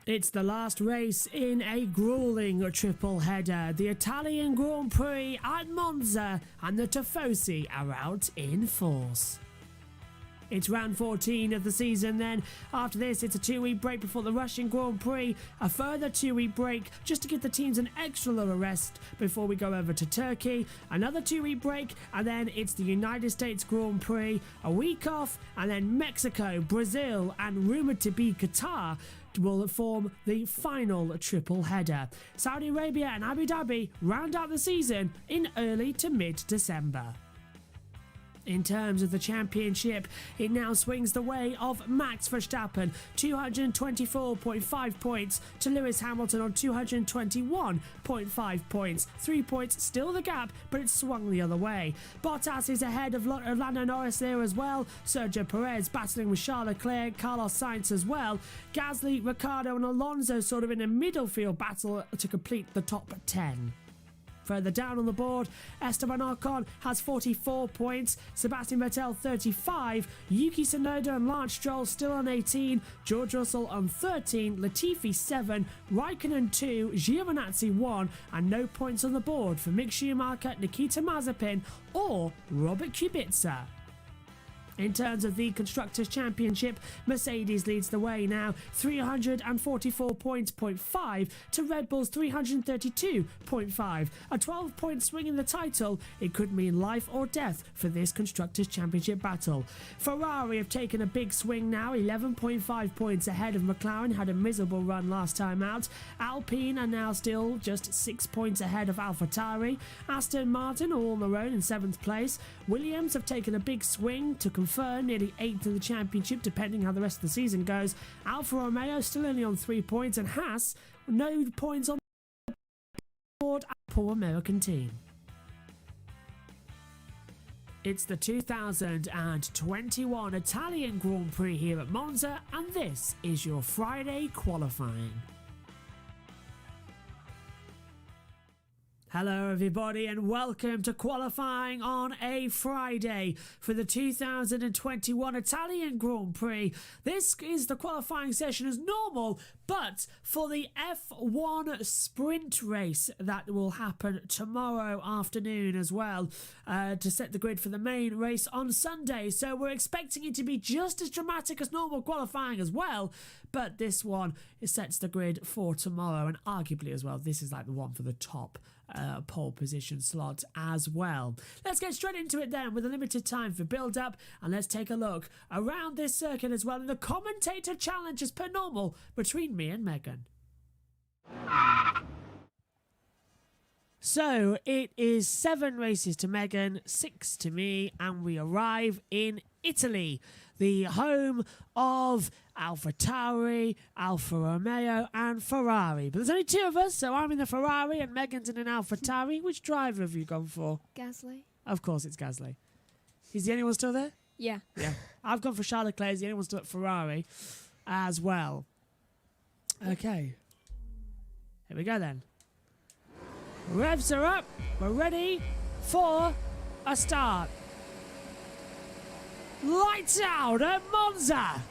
It's the last race in a grueling triple header. The Italian Grand Prix at Monza and the Tifosi are out in force. It's round 14 of the season then. After this, it's a 2-week break before the Russian Grand Prix. A further 2-week break just to give the teams an extra little rest before we go over to Turkey. Another 2-week break, and then it's the United States Grand Prix. A week off, and then Mexico, Brazil, and rumoured to be Qatar will form the final triple header. Saudi Arabia and Abu Dhabi round out the season in early to mid-December. In terms of the championship, it now swings the way of Max Verstappen, 224.5 points to Lewis Hamilton on 221.5 points. 3 points, still the gap, but it's swung the other way. Bottas is ahead of Lando Norris there as well. Sergio Perez battling with Charles Leclerc, Carlos Sainz as well. Gasly, Ricciardo and Alonso sort of in a middle field battle to complete the top 10. Further down on the board, Esteban Ocon has 44 points, Sebastian Vettel 35, Yuki Tsunoda and Lance Stroll still on 18, George Russell on 13, Latifi 7, Raikkonen 2, Giovinazzi 1, and no points on the board for Mick Schumacher, Nikita Mazepin or Robert Kubica. In terms of the Constructors' Championship, Mercedes leads the way now, 344 points, 0.5 to Red Bull's 332.5. A 12-point swing in the title, it could mean life or death for this Constructors' Championship battle. Ferrari have taken a big swing now, 11.5 points ahead of McLaren, had a miserable run last time out. Alpine are now still just 6 points ahead of AlphaTauri. Aston Martin all on their own in 7th place. Williams have taken a big swing to confirm nearly 8th in the championship, depending how the rest of the season goes. Alfa Romeo still only on 3 points, and Haas no points on the board. Poor American team. It's the 2021 Italian Grand Prix here at Monza, and this is your Friday qualifying. Hello everybody and welcome to qualifying on a Friday for the 2021 Italian Grand Prix. This is the qualifying session as normal, but for the F1 sprint race that will happen tomorrow afternoon as well, to set the grid for the main race on Sunday. So we're expecting it to be just as dramatic as normal qualifying as well, but this one sets the grid for tomorrow, and arguably as well this is like the one for the top pole position slot as well. Let's get straight into it then with a limited time for build up, and let's take a look around this circuit as well in the commentator challenge as per normal between me and Megan. So it is 7 races to Megan, 6 to me, and we arrive in Italy, the home of AlphaTauri, Alfa Romeo and Ferrari. But there's only 2 of us, so I'm in the Ferrari and Megan's in an AlphaTauri. Which driver have you gone for? Gasly. Of course it's Gasly. Is the only one still there? Yeah. Yeah. I've gone for Charles Leclerc, the only one still at Ferrari as well. Okay. Here we go then. Revs are up. We're ready for a start. Lights out at Monza.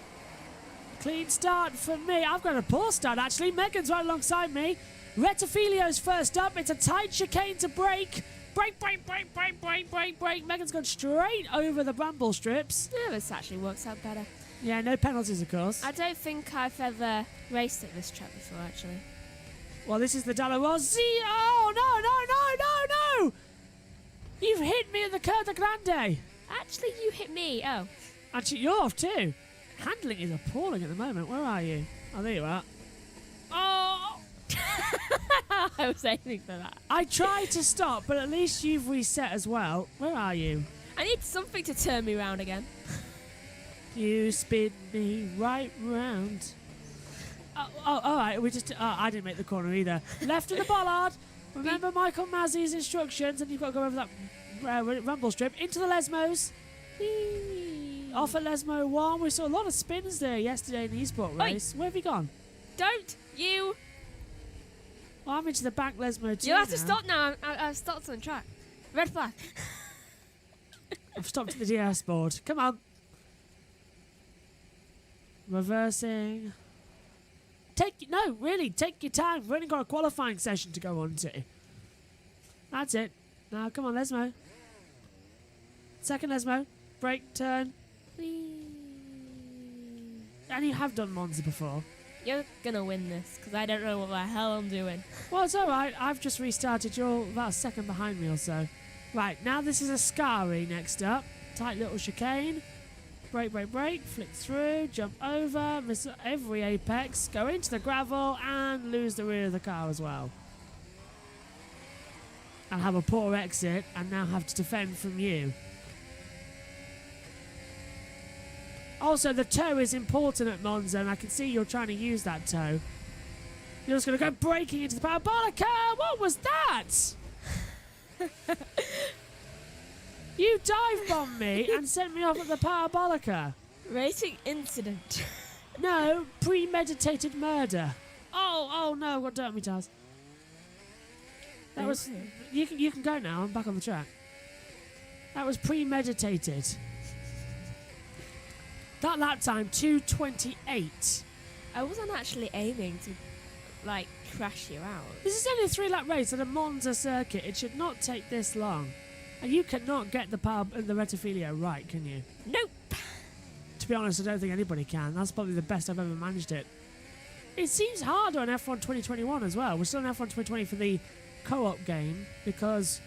Clean start for me. I've got a poor start actually. Megan's right alongside me. Rettifilio's first up. It's a tight chicane to brake. Brake. Megan's gone straight over the bramble strips. Yeah, this actually works out better. Yeah, no penalties of course. I don't think I've ever raced at this track before actually. Well, this is the Dalla Rossi. Oh, no. You've hit me at the Curta Grande. Actually, you hit me. Oh. Actually, you're off too. Handling is appalling at the moment. Where are you? Oh, there you are. Oh! I was aiming for that. I tried to stop, but at least you've reset as well. Where are you? I need something to turn me around again. You spin me right round. Oh, all right. I didn't make the corner either. Left of the bollard. Remember Michael Mazzi's instructions, and you've got to go over that rumble strip into the Lesmos. Off at Lesmo 1. We saw a lot of spins there yesterday in the eSport race. Where have you gone? Don't you? Well, I'm into the back Lesmo 2 You have to stop now. I've stopped on the track. Red flag. I've stopped at the DS board. Come on. Reversing. Take your time. We've only got a qualifying session to go on to. That's it. Now, come on, Lesmo. Second Lesmo. Brake, turn. Whee. And you have done Monza before. You're gonna win this because I don't know what the hell I'm doing. Well, it's alright. I've just restarted. You're about a second behind me or so. Right, now this is Ascari next up. Tight little chicane. Brake, brake, brake. Flick through. Jump over. Miss every apex. Go into the gravel and lose the rear of the car as well. And have a poor exit and now have to defend from you. Also, the toe is important at Monza, and I can see you're trying to use that toe. You're just going to go braking into the parabolica. What was that? You dive bombed me and sent me off at the parabolica. Racing incident. No, premeditated murder. Oh no, I've got dirt on my tires. That was. You can go now. I'm back on the track. That was premeditated. That lap time, 2:28. I wasn't actually aiming to, like, crash you out. This is only a 3-lap race at a Monza circuit. It should not take this long. And you cannot get the Rettifilio right, can you? Nope. To be honest, I don't think anybody can. That's probably the best I've ever managed it. It seems harder on F1 2021 as well. We're still on F1 2020 for the co-op game because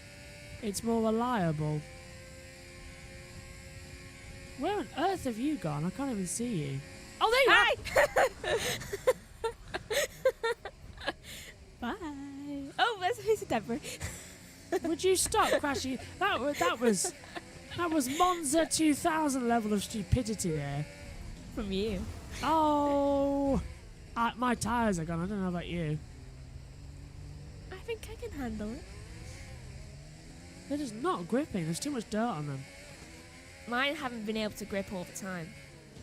it's more reliable. Where on earth have you gone? I can't even see you. Oh, there you are! Bye. Oh, there's a piece of debris. Would you stop crashing? That was Monza 2000 level of stupidity there. From you. Oh, my tyres are gone. I don't know about you. I think I can handle it. They're just not gripping. There's too much dirt on them. Mine haven't been able to grip all the time.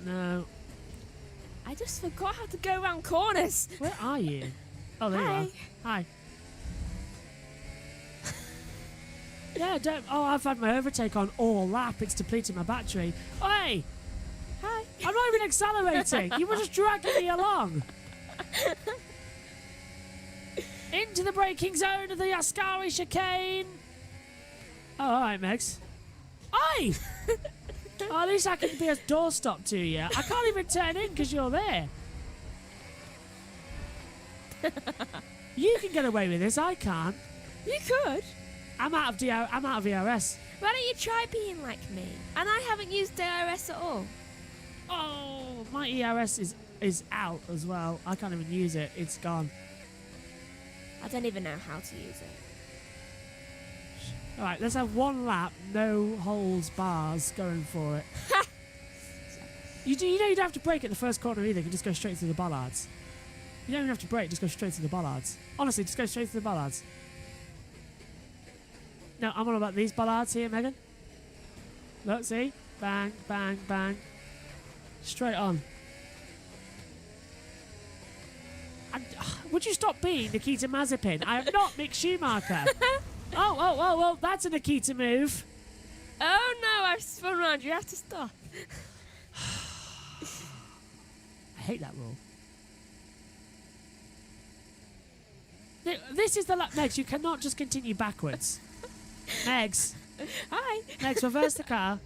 No. I just forgot how to go around corners. Where are you? Oh, there you are. Hi. Yeah, don't. Oh, I've had my overtake on all lap. It's depleting my battery. Hey! Hi. I'm not even accelerating. You were just dragging me along. Into the braking zone of the Ascari chicane. Oh, all right, Megs. Hey! Oh, at least I can be a doorstop to you. I can't even turn in because you're there. You can get away with this. I can't. You could. I'm out of DRS. Why don't you try being like me? And I haven't used DRS at all. Oh, my ERS is out as well. I can't even use it. It's gone. I don't even know how to use it. All right, let's have one lap, no holes bars, going for it. You don't have to brake at the first corner either. You can just go straight through the bollards. You don't even have to brake. Just go straight through the bollards. Honestly, just go straight through the bollards. No, I'm on about these bollards here, Megan. Look, see? Bang, bang, bang. Straight on. And, would you stop being Nikita Mazepin? I am not Mick Schumacher. Oh, that's a Nikita move. Oh no, I've spun around. You have to stop. I hate that rule. This is the lap, Megs. You cannot just continue backwards. Megs. Hi. Megs, reverse the car.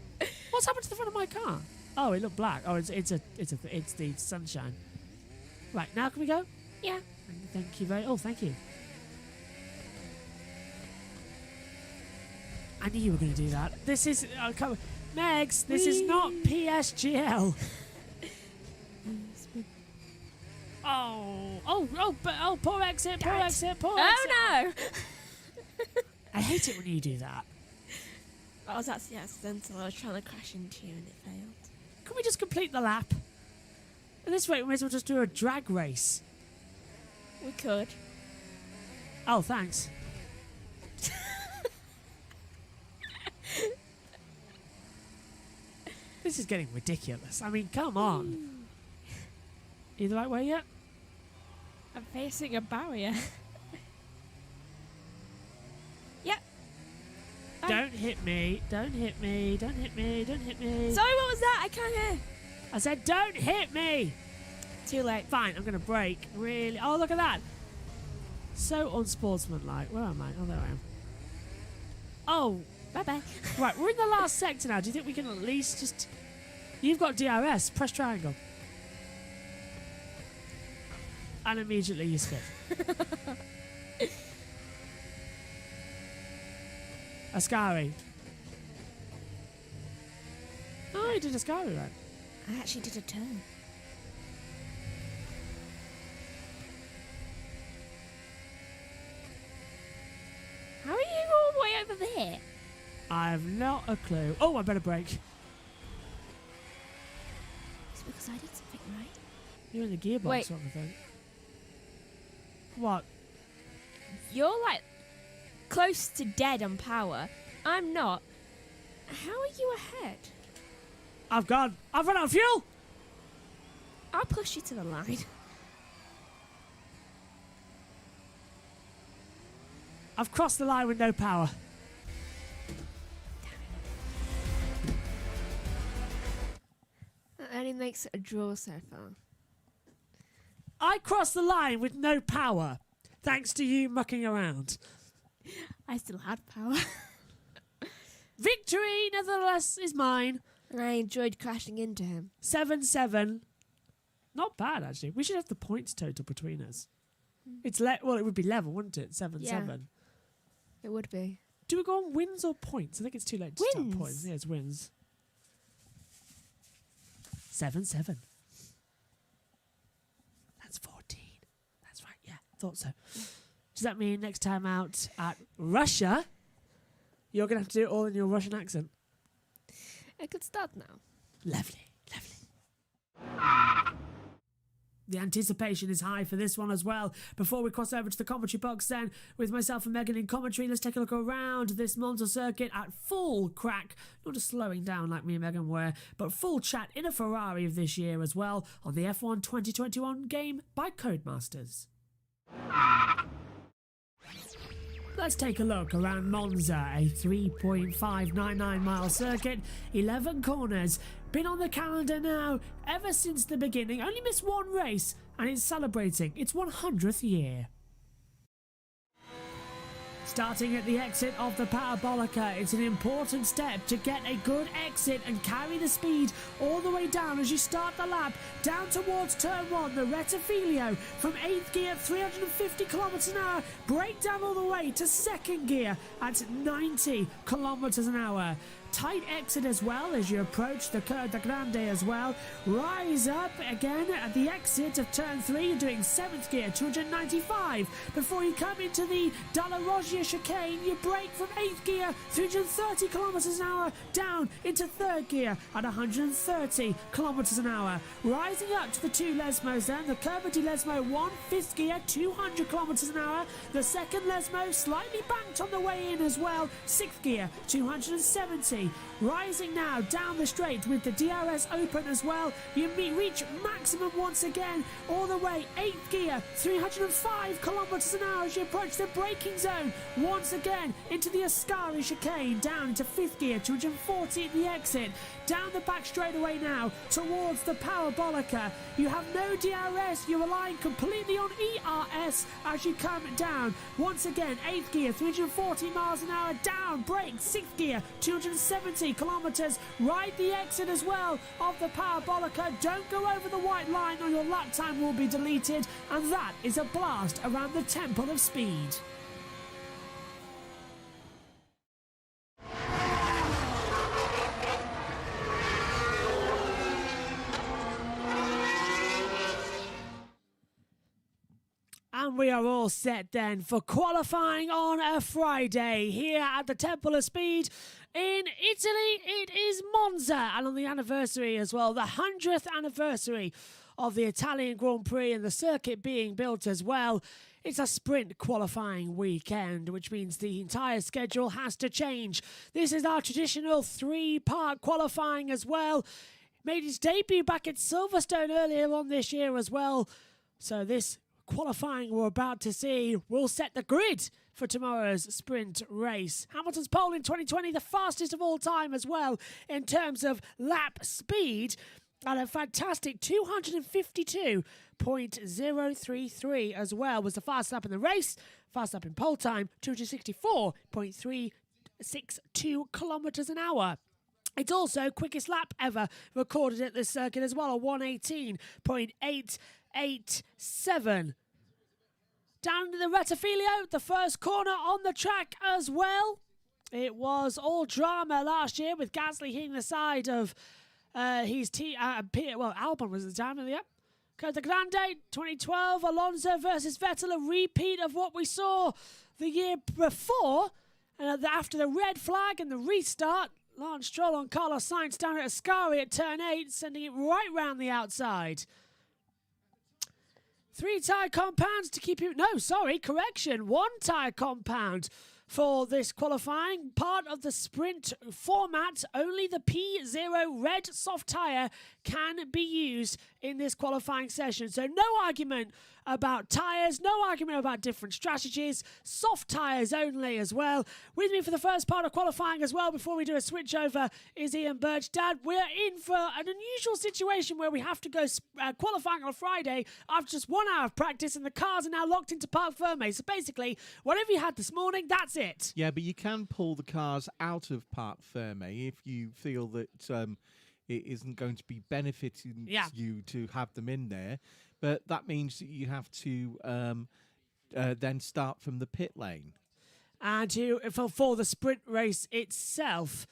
What's happened to the front of my car? Oh, it looked black. Oh, it's the sunshine. Right, now can we go? Yeah. Thank you very. Oh, thank you. I knew you were going to do that. This is Megs. This is not PSGL. Oh, poor exit, poor exit, poor exit. Oh no! I hate it when you do that. That was actually accidental. I was trying to crash into you and it failed. Can we just complete the lap? At this rate, we may as well just do a drag race. We could. Oh, thanks. This is getting ridiculous. I mean, come on. You the right way yet? I'm facing a barrier. Yep. Don't hit me. Don't hit me. Don't hit me. Don't hit me. Sorry, what was that? I can't hear. I said, don't hit me. Too late. Fine, I'm going to brake. Really? Oh, look at that. So unsportsmanlike. Where am I? Oh, there I am. Oh, Bye-bye. right. We're in the last sector now. Do you think we can at least just... You've got DRS. Press triangle. And immediately you skip. Ascari. Oh, you did Ascari, right? I actually did a turn. How are you all the way over there? I have not a clue. Oh, I better brake. It's because I did something right. You're in the gearbox Wait. sort of thing. What? You're like close to dead on power. I'm not. How are you ahead? I've run out of fuel! I'll push you to the line. I've crossed the line with no power. That only makes it a draw so far. I crossed the line with no power, thanks to you mucking around. I still had power. Victory, nevertheless, is mine. And I enjoyed crashing into him. 7-7. Not bad, actually. We should have the points total between us. It's well, it would be level, wouldn't it? 7-7. Yeah. It would be. Do we go on wins or points? I think it's too late to start Wins. points. Yeah, it's wins. 7-7. That's 14. That's right, yeah. Thought so. Does that mean next time out at Russia, you're going to have to do it all in your Russian accent? I could start now. Lovely, lovely. The anticipation is high for this one as well. Before we cross over to the commentary box then, with myself and Megan in commentary, let's take a look around this Monza circuit at full crack. Not just slowing down like me and Megan were, but full chat in a Ferrari of this year as well on the F1 2021 game by Codemasters. Let's take a look around Monza, a 3.599 mile circuit, 11 corners. Been on the calendar now ever since the beginning, only missed one race, and it's celebrating its 100th year. Starting at the exit of the Parabolica, it's an important step to get a good exit and carry the speed all the way down as you start the lap, down towards turn 1, the Rettifilio from 8th gear at 350 kilometers an hour, brake down all the way to 2nd gear at 90 kilometers an hour. Tight exit as well as you approach the Curva Grande as well. Rise up again at the exit of turn 3. You're doing 7th gear, 295. Before you come into the Dalla Roggia chicane, you brake from 8th gear, 330 kilometers an hour, down into 3rd gear at 130 kilometers an hour. Rising up to the 2 Lesmos then, the Curva di Lesmo 1, 5th gear, 200 kilometers an hour. The 2nd Lesmo slightly banked on the way in as well, 6th gear, 270. Rising now down the straight with the DRS open as well. You reach maximum once again, all the way 8th gear, 305 kilometers an hour as you approach the braking zone. Once again into the Ascari chicane, down into 5th gear, 240 at the exit. Down the back straightaway now towards the Parabolica. You have no DRS, you're relying completely on ERS as you come down. Once again, 8th gear, 340 miles an hour, down, brake, 6th gear, 270 kilometers. Ride the exit as well of the Parabolica. Don't go over the white line or your lap time will be deleted. And that is a blast around the Temple of Speed. And we are all set then for qualifying on a Friday here at the Temple of Speed in Italy. It is Monza, and on the anniversary as well, the 100th anniversary of the Italian Grand Prix and the circuit being built as well. It's a sprint qualifying weekend, which means the entire schedule has to change. This is our traditional 3-part qualifying as well. Made its debut back at Silverstone earlier on this year as well. So this qualifying we're about to see will set the grid for tomorrow's sprint race. Hamilton's pole in 2020, the fastest of all time as well in terms of lap speed. And a fantastic 252.033 as well was the fastest lap in the race. Fast lap in pole time, 264.362 kilometres an hour. It's also quickest lap ever recorded at this circuit as well, a 118.887. Down to the Rettifilio, the first corner on the track as well. It was all drama last year with Gasly hitting the side of his team. Albon was the time of the Code the Grande 2012, Alonso versus Vettel, a repeat of what we saw the year before. And after the red flag and the restart, Lance Stroll on Carlos Sainz down at Ascari at turn 8, sending it right round the outside. 3 tyre compounds to keep you... No, sorry, correction. 1 tyre compound for this qualifying. Part of the sprint format, only the P0 red soft tyre can be used in this qualifying session. So no argument about tyres, no argument about different strategies, soft tyres only as well. With me for the first part of qualifying as well, before we do a switch over, is Ian Birch. Dad, we're in for an unusual situation where we have to go qualifying on a Friday after just 1 hour of practice, and the cars are now locked into Parc Ferme. So basically, whatever you had this morning, that's it. Yeah, but you can pull the cars out of Parc Ferme if you feel that it isn't going to be benefiting you to have them in there. But that means that you have to then start from the pit lane. And for the sprint race itself,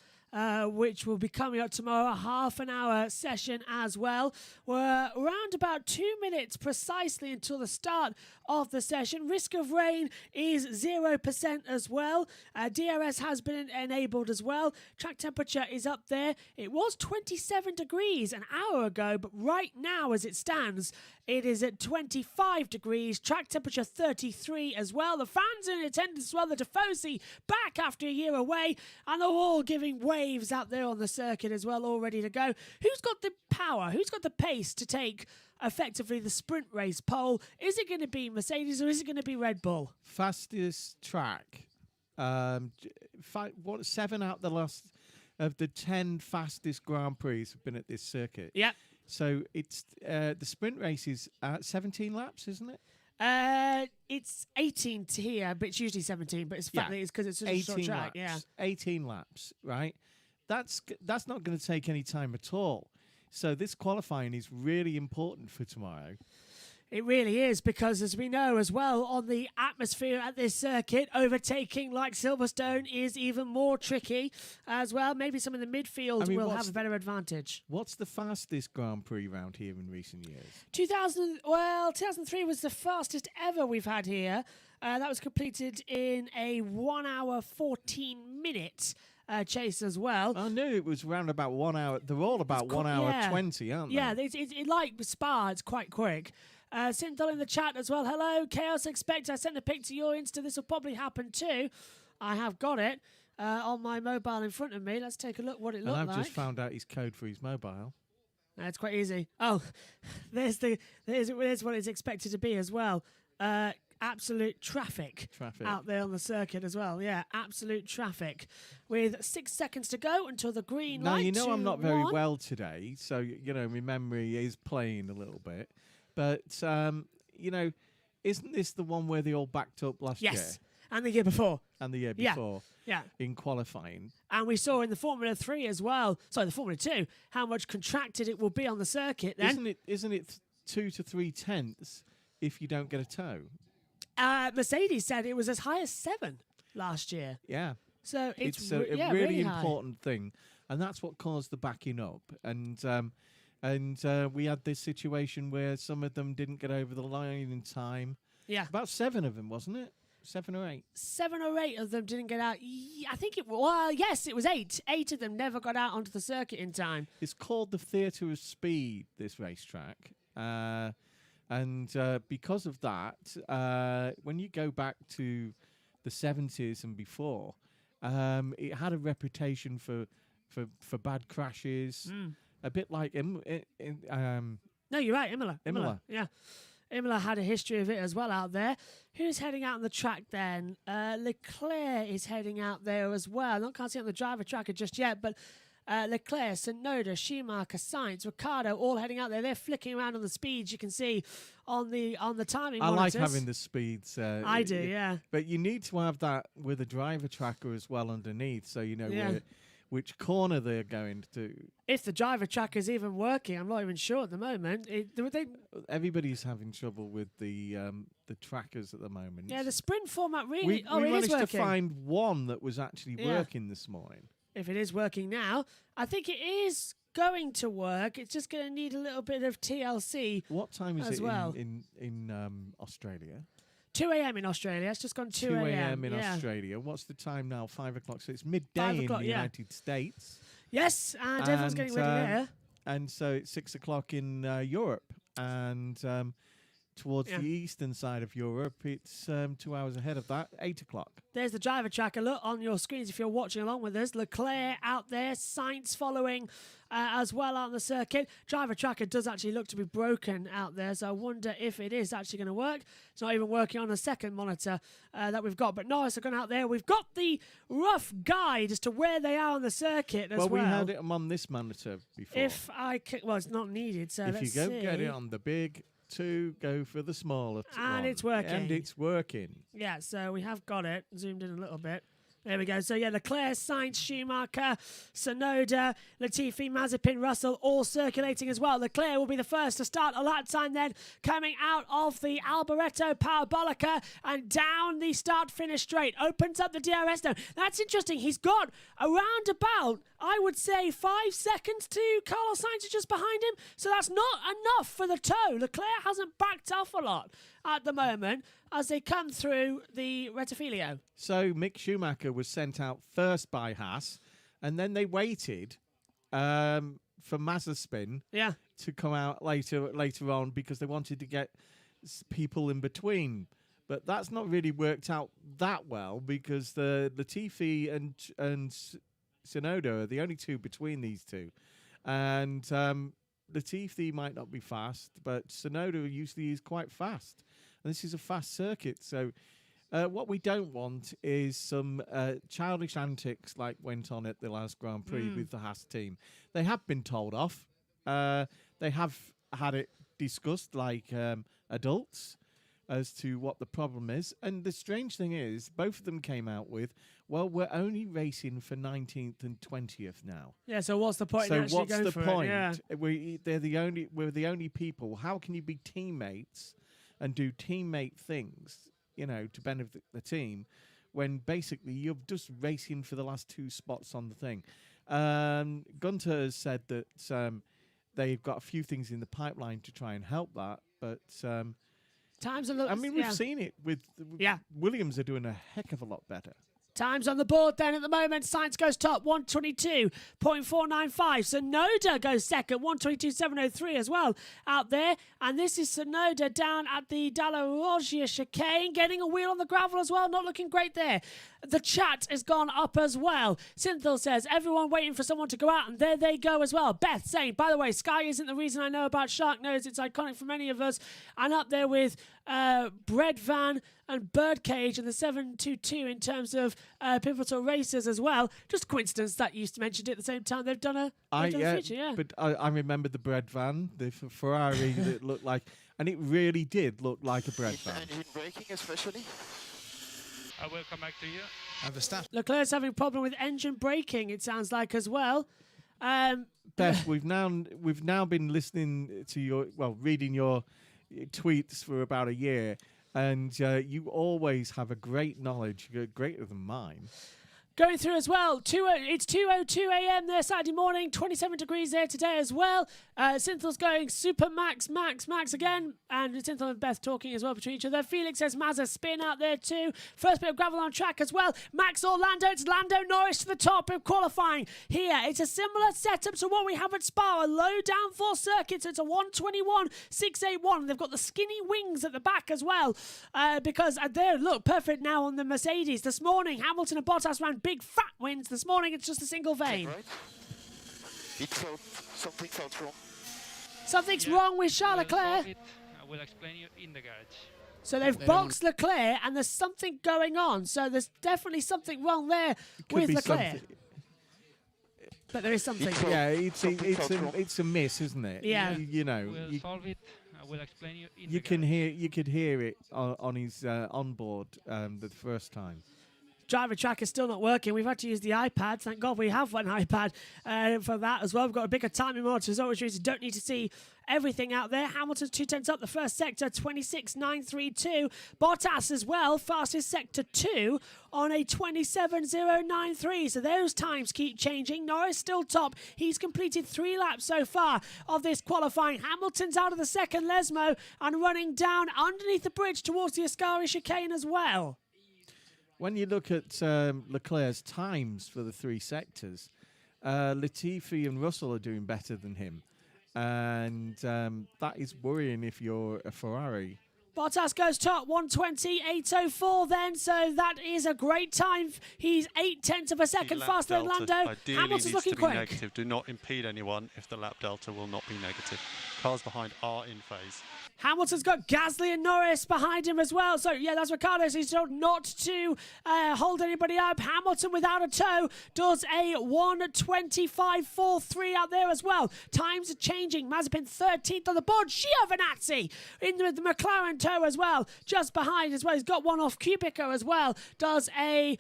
which will be coming up tomorrow, a half an hour session as well. We're around about 2 minutes precisely until the start of the session. Risk of rain is 0% as well. DRS has been enabled as well. Track temperature is up there. It was 27 degrees an hour ago, but right now as it stands, it is at 25 degrees. Track temperature 33 as well. The fans in attendance as well. The Tifosi back after a year away, and they're all giving waves out there on the circuit as well, all ready to go. Who's got the power? Who's got the pace to take effectively the sprint race pole? Is it going to be Mercedes or is it going to be Red Bull? Fastest track. 7 out of the 10 fastest Grand Prix have been at this circuit. Yep. So it's the sprint race is 17 laps, isn't it? It's 18 to here, but it's usually 17. But it's because it's a short track. Laps, yeah, 18 laps, right? That's not going to take any time at all. So this qualifying is really important for tomorrow. It really is, because as we know as well, on the atmosphere at this circuit, overtaking like Silverstone is even more tricky as well. Maybe some in the midfield will have a better advantage. What's the fastest Grand Prix round here in recent years? 2003 was the fastest ever we've had here. That was completed in a 1 hour 14 minute chase as well. I knew it was round about 1 hour. They're all about 1 hour 20, aren't they? Yeah, it's like Spa. It's quite quick. Sindel in the chat as well. Hello, Chaos Expect. I sent a pic to your Insta. This will probably happen too. I have got it on my mobile in front of me. Let's take a look what it looked like. And I've just found out his code for his mobile. It's quite easy. Oh, there's what it's expected to be as well. Absolute traffic out there on the circuit as well. Yeah, absolute traffic. With 6 seconds to go until the green light. Now, you know I'm not very well today, so, my memory is playing a little bit. But, isn't this the one where they all backed up last year? Yes, and the year before. And the year before. Yeah. In qualifying. And we saw in the Formula 3 as well, the Formula 2, how much contracted it will be on the circuit then. Isn't it 2 to 3 tenths if you don't get a tow? Mercedes said it was as high as 7 last year. Yeah. So it's a really really important thing. And that's what caused the backing up. And we had this situation where some of them didn't get over the line in time. Yeah. About 7 of them, wasn't it? 7 or 8? 7 or 8 of them didn't get out. I think it was 8. 8 of them never got out onto the circuit in time. It's called the Theatre of Speed, this racetrack. And because of that, when you go back to the 70s and before, it had a reputation for bad crashes. A bit like no, you're right, Imola. Yeah. Imola had a history of it as well out there. Who's heading out on the track then? Leclerc is heading out there as well. I can't see it on the driver tracker just yet, but Leclerc, Tsunoda, Schumacher, Sainz, Ricciardo, all heading out there. They're flicking around on the speeds. You can see on the timing I like monitors. having the speeds. I do, yeah. But you need to have that with a driver tracker as well underneath, so you know Yeah. which corner they're going to. If the driver tracker is even working, I'm not even sure at the moment. Everybody's having trouble with the trackers at the moment. Yeah, the sprint format really. we it is managed to working. find one that was actually Yeah. working this morning. If it is working now, I think it is going to work. It's just going to need a little bit of TLC. What time is As it well. in Australia? 2 a.m. in Australia. It's just gone 2 a.m. in yeah. Australia. What's the time now? 5 o'clock. So it's midday 5 in o'clock, the yeah. United States. Yes, and everyone's getting ready there. And so it's 6 o'clock in Europe. And towards Yeah. the eastern side of Europe, it's 2 hours ahead of that, 8 o'clock. There's the driver tracker. Look on your screens if you're watching along with us. Leclerc out there, Sainz following as well out on the circuit. Driver tracker does actually look to be broken out there, so I wonder if it is actually going to work. It's not even working on the second monitor that we've got. But Norris have gone out there. We've got the rough guide as to where they are on the circuit as well. Well, we had it on this monitor before. If I well, it's not needed, so if let's you go see. get it on the big two, go for the smaller And one. it's working. And it's working. Yeah, so we have got it. Zoomed in a little bit. There we go. So, yeah, Leclerc, Sainz, Schumacher, Tsunoda, Latifi, Mazepin, Russell, all circulating as well. Leclerc will be the first to start a lap time then, coming out of the Alboreto Parabolica and down the start-finish straight. Opens up the DRS now. That's interesting. He's got around about, I would say, 5 seconds to Carlos Sainz is just behind him. So that's not enough for the toe. Leclerc hasn't backed off a lot at the moment as they come through the Rettifilio. So Mick Schumacher was sent out first by Haas, and then they waited for Mazepin Yeah. to come out later on because they wanted to get people in between. But that's not really worked out that well because the Latifi and Tsunoda are the only two between these two. And Latifi might not be fast, but Tsunoda usually is quite fast. And this is a fast circuit. So what we don't want is some childish antics like went on at the last Grand Prix with the Haas team. They have been told off. They have had it discussed like adults as to what the problem is. And the strange thing is, both of them came out with, well, we're only racing for 19th and 20th now. Yeah, so what's the point in So actually what's going the for point? it? Yeah. We're the only people. How can you be teammates and do teammate things, you know, to benefit the team when basically you're just racing for the last two spots on the thing? Gunter has said that they've got a few things in the pipeline to try and help that, but Times are I mean, we've seen it with Yeah. Williams are doing a heck of a lot better. Times on the board then at the moment. Sainz goes top, 122.495. Tsunoda goes second, 122.703 as well out there. And this is Tsunoda down at the Dalla Roggia chicane, getting a wheel on the gravel as well. Not looking great there. The chat has gone up as well. Synthil says, everyone waiting for someone to go out, and there they go as well. Beth saying, by the way, Sky isn't the reason I know about Sharknose. It's iconic for many of us. And up there with Bread Van and Birdcage and the 722 in terms of pivotal racers as well. Just coincidence that you mentioned it at the same time. They've done a feature, yeah. But I remember the bread van, the Ferrari that looked like, and it really did look like a bread van. Engine braking especially. I will come back to you. Leclerc's having a problem with engine braking, it sounds like, as well. Beth, we've now been listening to reading your tweets for about a year, and you always have a great knowledge, greater than mine. Going through as well, it's 2:02 a.m. there Saturday morning, 27 degrees there today as well. Synthil's going super max again, and Synthil and Beth talking as well between each other. Felix says Mazza spin out there too. First bit of gravel on track as well. Max or Lando, it's Lando Norris to the top of qualifying here. It's a similar setup to what we have at Spa, a low downforce circuit, so it's a 121.681. They've got the skinny wings at the back as well, because they look perfect now on the Mercedes. This morning, Hamilton and Bottas ran big fat wins. This morning, it's just a single vein. Right. Something felt wrong. Something's wrong with Charles Leclerc. I will explain you in the garage. So they've boxed Leclerc, and there's something going on. So there's definitely something wrong there with Leclerc. but there is something. Yeah, it's a miss, isn't it? Yeah. You know, We'll solve it. I will explain you in you the can garage. you could hear it on his onboard the first time. Driver track is still not working. We've had to use the iPad. Thank God we have one iPad for that as well. We've got a bigger timing monitor as well, which means you don't need to see everything out there. Hamilton's 2/10 up the first sector, 26.932. Bottas as well, fastest sector 2 on a 27.093. So those times keep changing. Norris still top. He's completed 3 laps so far of this qualifying. Hamilton's out of the second Lesmo and running down underneath the bridge towards the Ascari chicane as well. When you look at Leclerc's times for the 3 sectors, Latifi and Russell are doing better than him. And that is worrying if you're a Ferrari. Bottas goes top, 1:20.804 then, so that is a great time. He's 0.8 of a second lap faster than delta Lando. ideally Hamilton's needs looking to be quick. negative. Do not impede anyone if the lap delta will not be negative. Cars behind are in phase. Hamilton's got Gasly and Norris behind him as well. So, yeah, that's Ricciardo. So he's told not to hold anybody up. Hamilton without a toe does a 1:25.43 out there as well. Times are changing. Mazepin 13th on the board. Giovinazzi in with the McLaren toe as well. Just behind as well. He's got one off Kubica as well. Does a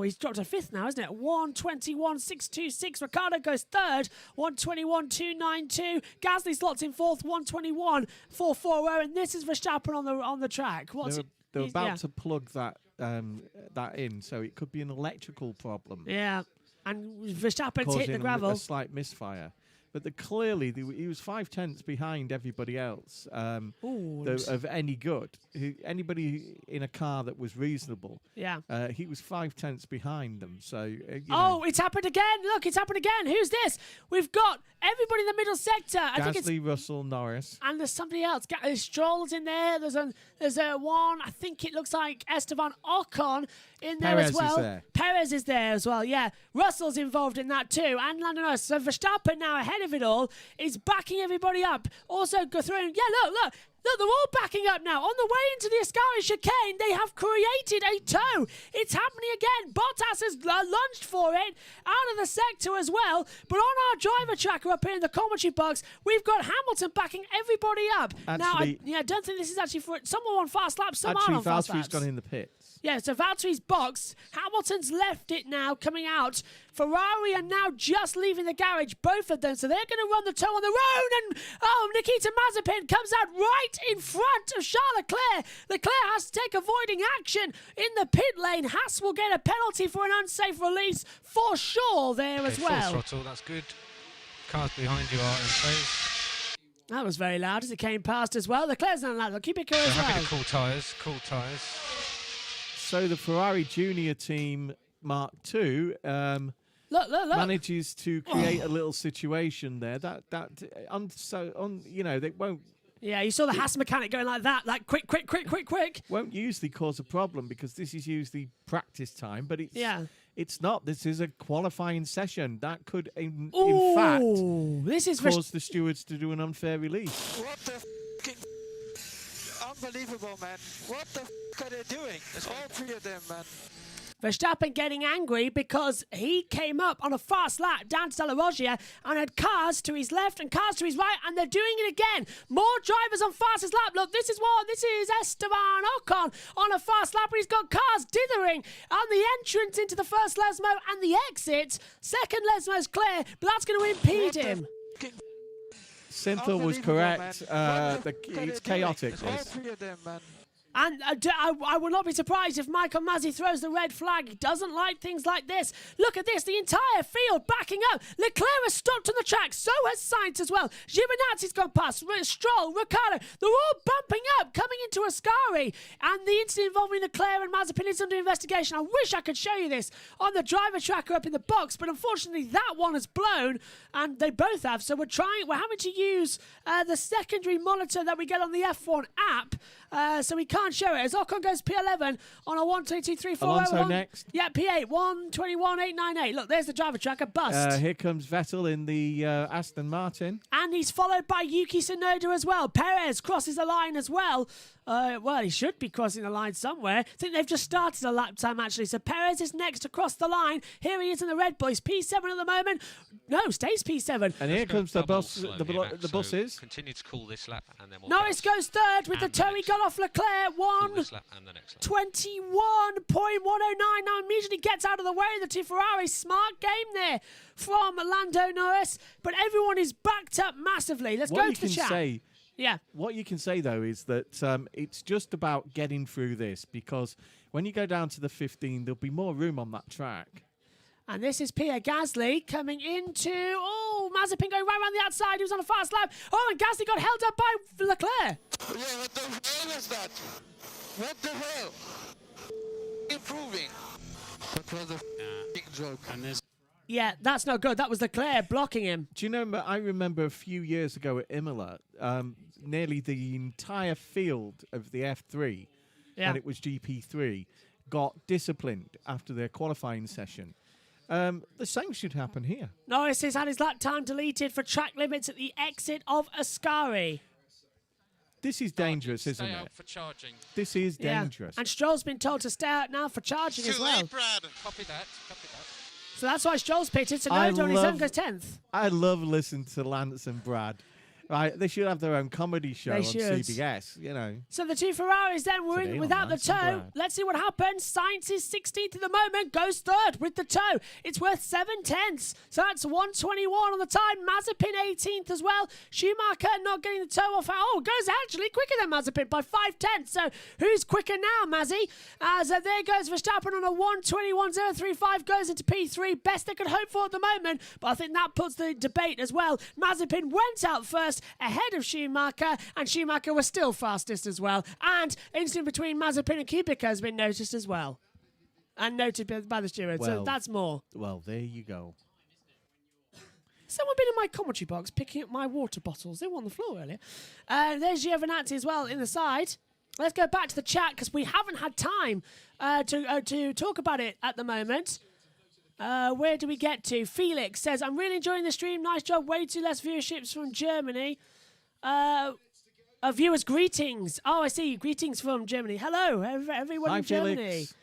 he's dropped a 5th now, isn't it? 1:21.626. Ricciardo goes 3rd. 1:21.292. Gasly slots in 4th. 1:21.440. And this is Verstappen on the track. They're about to plug that in, so it could be an electrical problem. Yeah, and Verstappen's hit causing the gravel. a slight misfire. But he was 5/10 behind everybody else of any good. Anybody in a car that was reasonable. Yeah. He was 5/10 behind them. So. It's happened again! Look, it's happened again. Who's this? We've got everybody in the middle sector. I think it's Gasly, Russell, Norris. And there's somebody else. Stroll's in there. There's a one. I think it looks like Esteban Ocon in there Perez as well. is there. Perez is there as well. Yeah, Russell's involved in that too, and Lando Norris. So Verstappen now ahead of it all is backing everybody up. Also go through. Yeah, look. Look, they're all backing up now. On the way into the Ascari chicane, they have created a toe. It's happening again. Bottas has lunged for it out of the sector as well. But on our driver tracker up here in the commentary box, we've got Hamilton backing everybody up. Actually, I don't think this is actually for someone on fast laps. Some are Actually, on fast Valtteri's laps. gone in the pits. Yeah, so Valtteri's box. Hamilton's left it now, coming out. Ferrari are now just leaving the garage, both of them. So they're going to run the toe on their own. And, Nikita Mazepin comes out right in front of Charles Leclerc. Leclerc has to take avoiding action in the pit lane. Haas will get a penalty for an unsafe release for sure there as Full well. throttle, that's good. Cars behind you are in phase. That was very loud as it came past as well. Leclerc's not loud. Kubica as Happy well. to cool tyres. So the Ferrari Junior team Mark II Look. manages to create a little situation there. They won't Yeah, you saw the Haas mechanic going like that, like quick. won't usually cause a problem because this is usually practice time, but it's not. This is a qualifying session that could in fact this is cause the stewards to do an unfair release. What the unbelievable, man. What the are they doing? It's all 3 of them, man. Verstappen getting angry because he came up on a fast lap down to Della Roggia and had cars to his left and cars to his right, and they're doing it again. More drivers on fastest lap. Look, this is Esteban Ocon on a fast lap, but he's got cars dithering on the entrance into the first Lesmo and the exit. Second Lesmo's clear, but that's going to impede him. Cynthia was correct. It's chaotic. It's all This. 3 of them, man. And I would not be surprised if Michael Masi throws the red flag. He doesn't like things like this. Look at this. The entire field backing up. Leclerc has stopped on the track. So has Sainz as well. Giovinazzi's gone past. Stroll, Ricciardo. They're all bumping up, coming into Ascari. And the incident involving Leclerc and Mazepin is under investigation. I wish I could show you this on the driver tracker up in the box. But unfortunately, that one has blown. And they both have. So we're having to use the secondary monitor that we get on the F1 app. So we can't show it as Ocon goes P11 on a 1:22.340. Alonso next. Yeah, P8 1:21.898. Look, there's the driver tracker bust, Here comes Vettel in the Aston Martin. and he's followed by Yuki Tsunoda as well. Perez crosses the line as well. Well, he should be crossing the line somewhere. I think they've just started a lap time, actually. So Perez is next to cross the line. Here he is in the Red Bull. He's P7 at the moment. No, stays P7. And here comes the Double bus. slowly, The Max, buses. So continue to cool this lap, and then we'll Norris get goes third with the And the toe. He next got off Leclerc. cool this lap and the next lap. 21.109. Now immediately gets out of the way. The two Ferraris. Smart game there from Lando Norris. But everyone is backed up massively. Let's What go you to the can chat. say, Yeah. what you can say though, is that it's just about getting through this, because when you go down to the 15, there'll be more room on that track. And this is Pierre Gasly coming into... Oh, Mazepin going right around the outside. He was on a fast lap. Oh, and Gasly got held up by Leclerc. Yeah, what the hell is that? What the hell? Improving. That was a big joke. And there's Yeah, that's not good. That was Leclerc blocking him. Do you know, I remember a few years ago at Imola, nearly the entire field of the F3, Yeah. and it was GP3, got disciplined after their qualifying session. The same should happen here. Norris has had his lap time deleted for track limits at the exit of Ascari. This is dangerous, isn't stay it? out for charging. This is dangerous. And Stroll's been told to stay out now for charging as well. Brad. Copy that. Copy that. So that's why Stroll's pitted. So I Noda on his own love- goes 10th. I love listening to Lance and Brad. Right, they should have their own comedy show They on should. CBS, you know. So the two Ferraris then were Today in on without the Lance and toe. Brad. Let's see what happens. Sainz is 16th at the moment, goes third with the toe. It's worth 7/10. So that's 121 on the time. Mazepin 18th as well. Schumacher not getting the toe off. Oh, goes actually quicker than Mazepin by 5/10. So who's quicker now, Mazzy? As there goes Verstappen on a 121.035, goes into P3. Best they could hope for at the moment. But I think that puts the debate as well. Mazepin went out first ahead of Schumacher, and Schumacher was still fastest as well. And incident between Mazepin and Kubica has been noticed as well. And noted by the steward. So Well. that's more. Well, there you go. Someone been in my commentary box picking up my water bottles. They were on the floor earlier. There's Giovinazzi as well in the side. Let's go back to the chat because we haven't had time to talk about it at the moment. Where do we get to? Felix says, I'm really enjoying the stream. Nice job. Way too less viewerships from Germany. Viewers, greetings. Oh, I see. Greetings from Germany. Hello, everyone Hi, in Germany. Felix.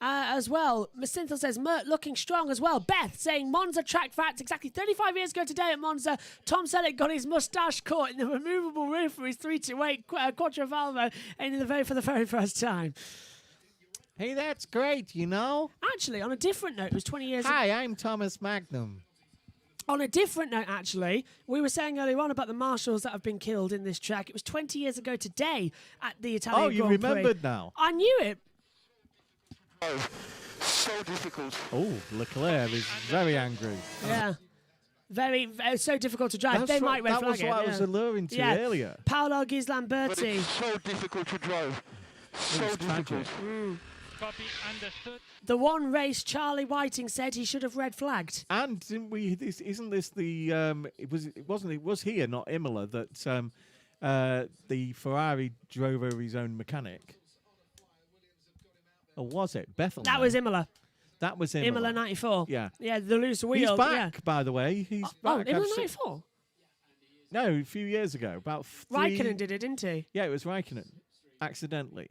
As well, Macinthal says, Mert looking strong as well. Beth saying, Monza track facts. Exactly 35 years ago today at Monza, Tom Selleck got his moustache caught in the removable roof for his 328 Quattrovalvo for the very first time. Hey, that's great, you know. Actually, on a different note, it was 20 years ago. Hi, I'm Thomas Magnum. On a different note, actually, we were saying earlier on about the marshals that have been killed in this track. It was 20 years ago today at the Italian Oh, you Grand Prix. remembered now. I knew it. Oh, so difficult. Oh, Leclerc is very angry. Yeah. Very, so difficult to drive. They might red that flag was it. what I yeah. was alluring to Yeah. earlier. Paolo But Ghislamberti. it's so difficult to drive. So It's difficult. tragic. Copy understood. The one race Charlie Whiting said he should have red flagged. And didn't we? Isn't this the? It was here, not Imola, that the Ferrari drove over his own mechanic. Or was it Bethel? That was Imola. That was Imola. Imola 94. Yeah. Yeah, the loose wheel. He's back, by the way. He's Yeah. back. Imola I've seen- 94? No, a few years ago, about three. Raikkonen did it, didn't he? Yeah, it was Raikkonen. Accidentally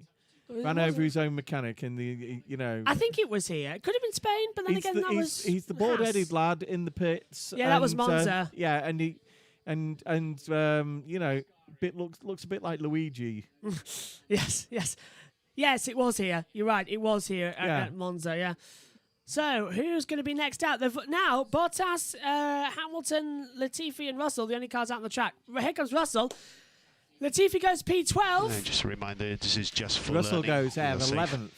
It ran wasn't- over his own mechanic in the, you know. I think it was here. It could have been Spain, but then again, that was. he's the bald-headed lad in the pits. Yeah, that was and, Monza. yeah, and he, and you know, looks a bit like Luigi. Yes, it was here. You're right. It was here Yeah. at Monza, yeah. So, who's going to be next out? Now, Bottas, Hamilton, Latifi, and Russell, the only cars out on the track. Here comes Russell. Latifi goes P12. And just a reminder, this is just for Russell learning. goes out You're safe. 11th.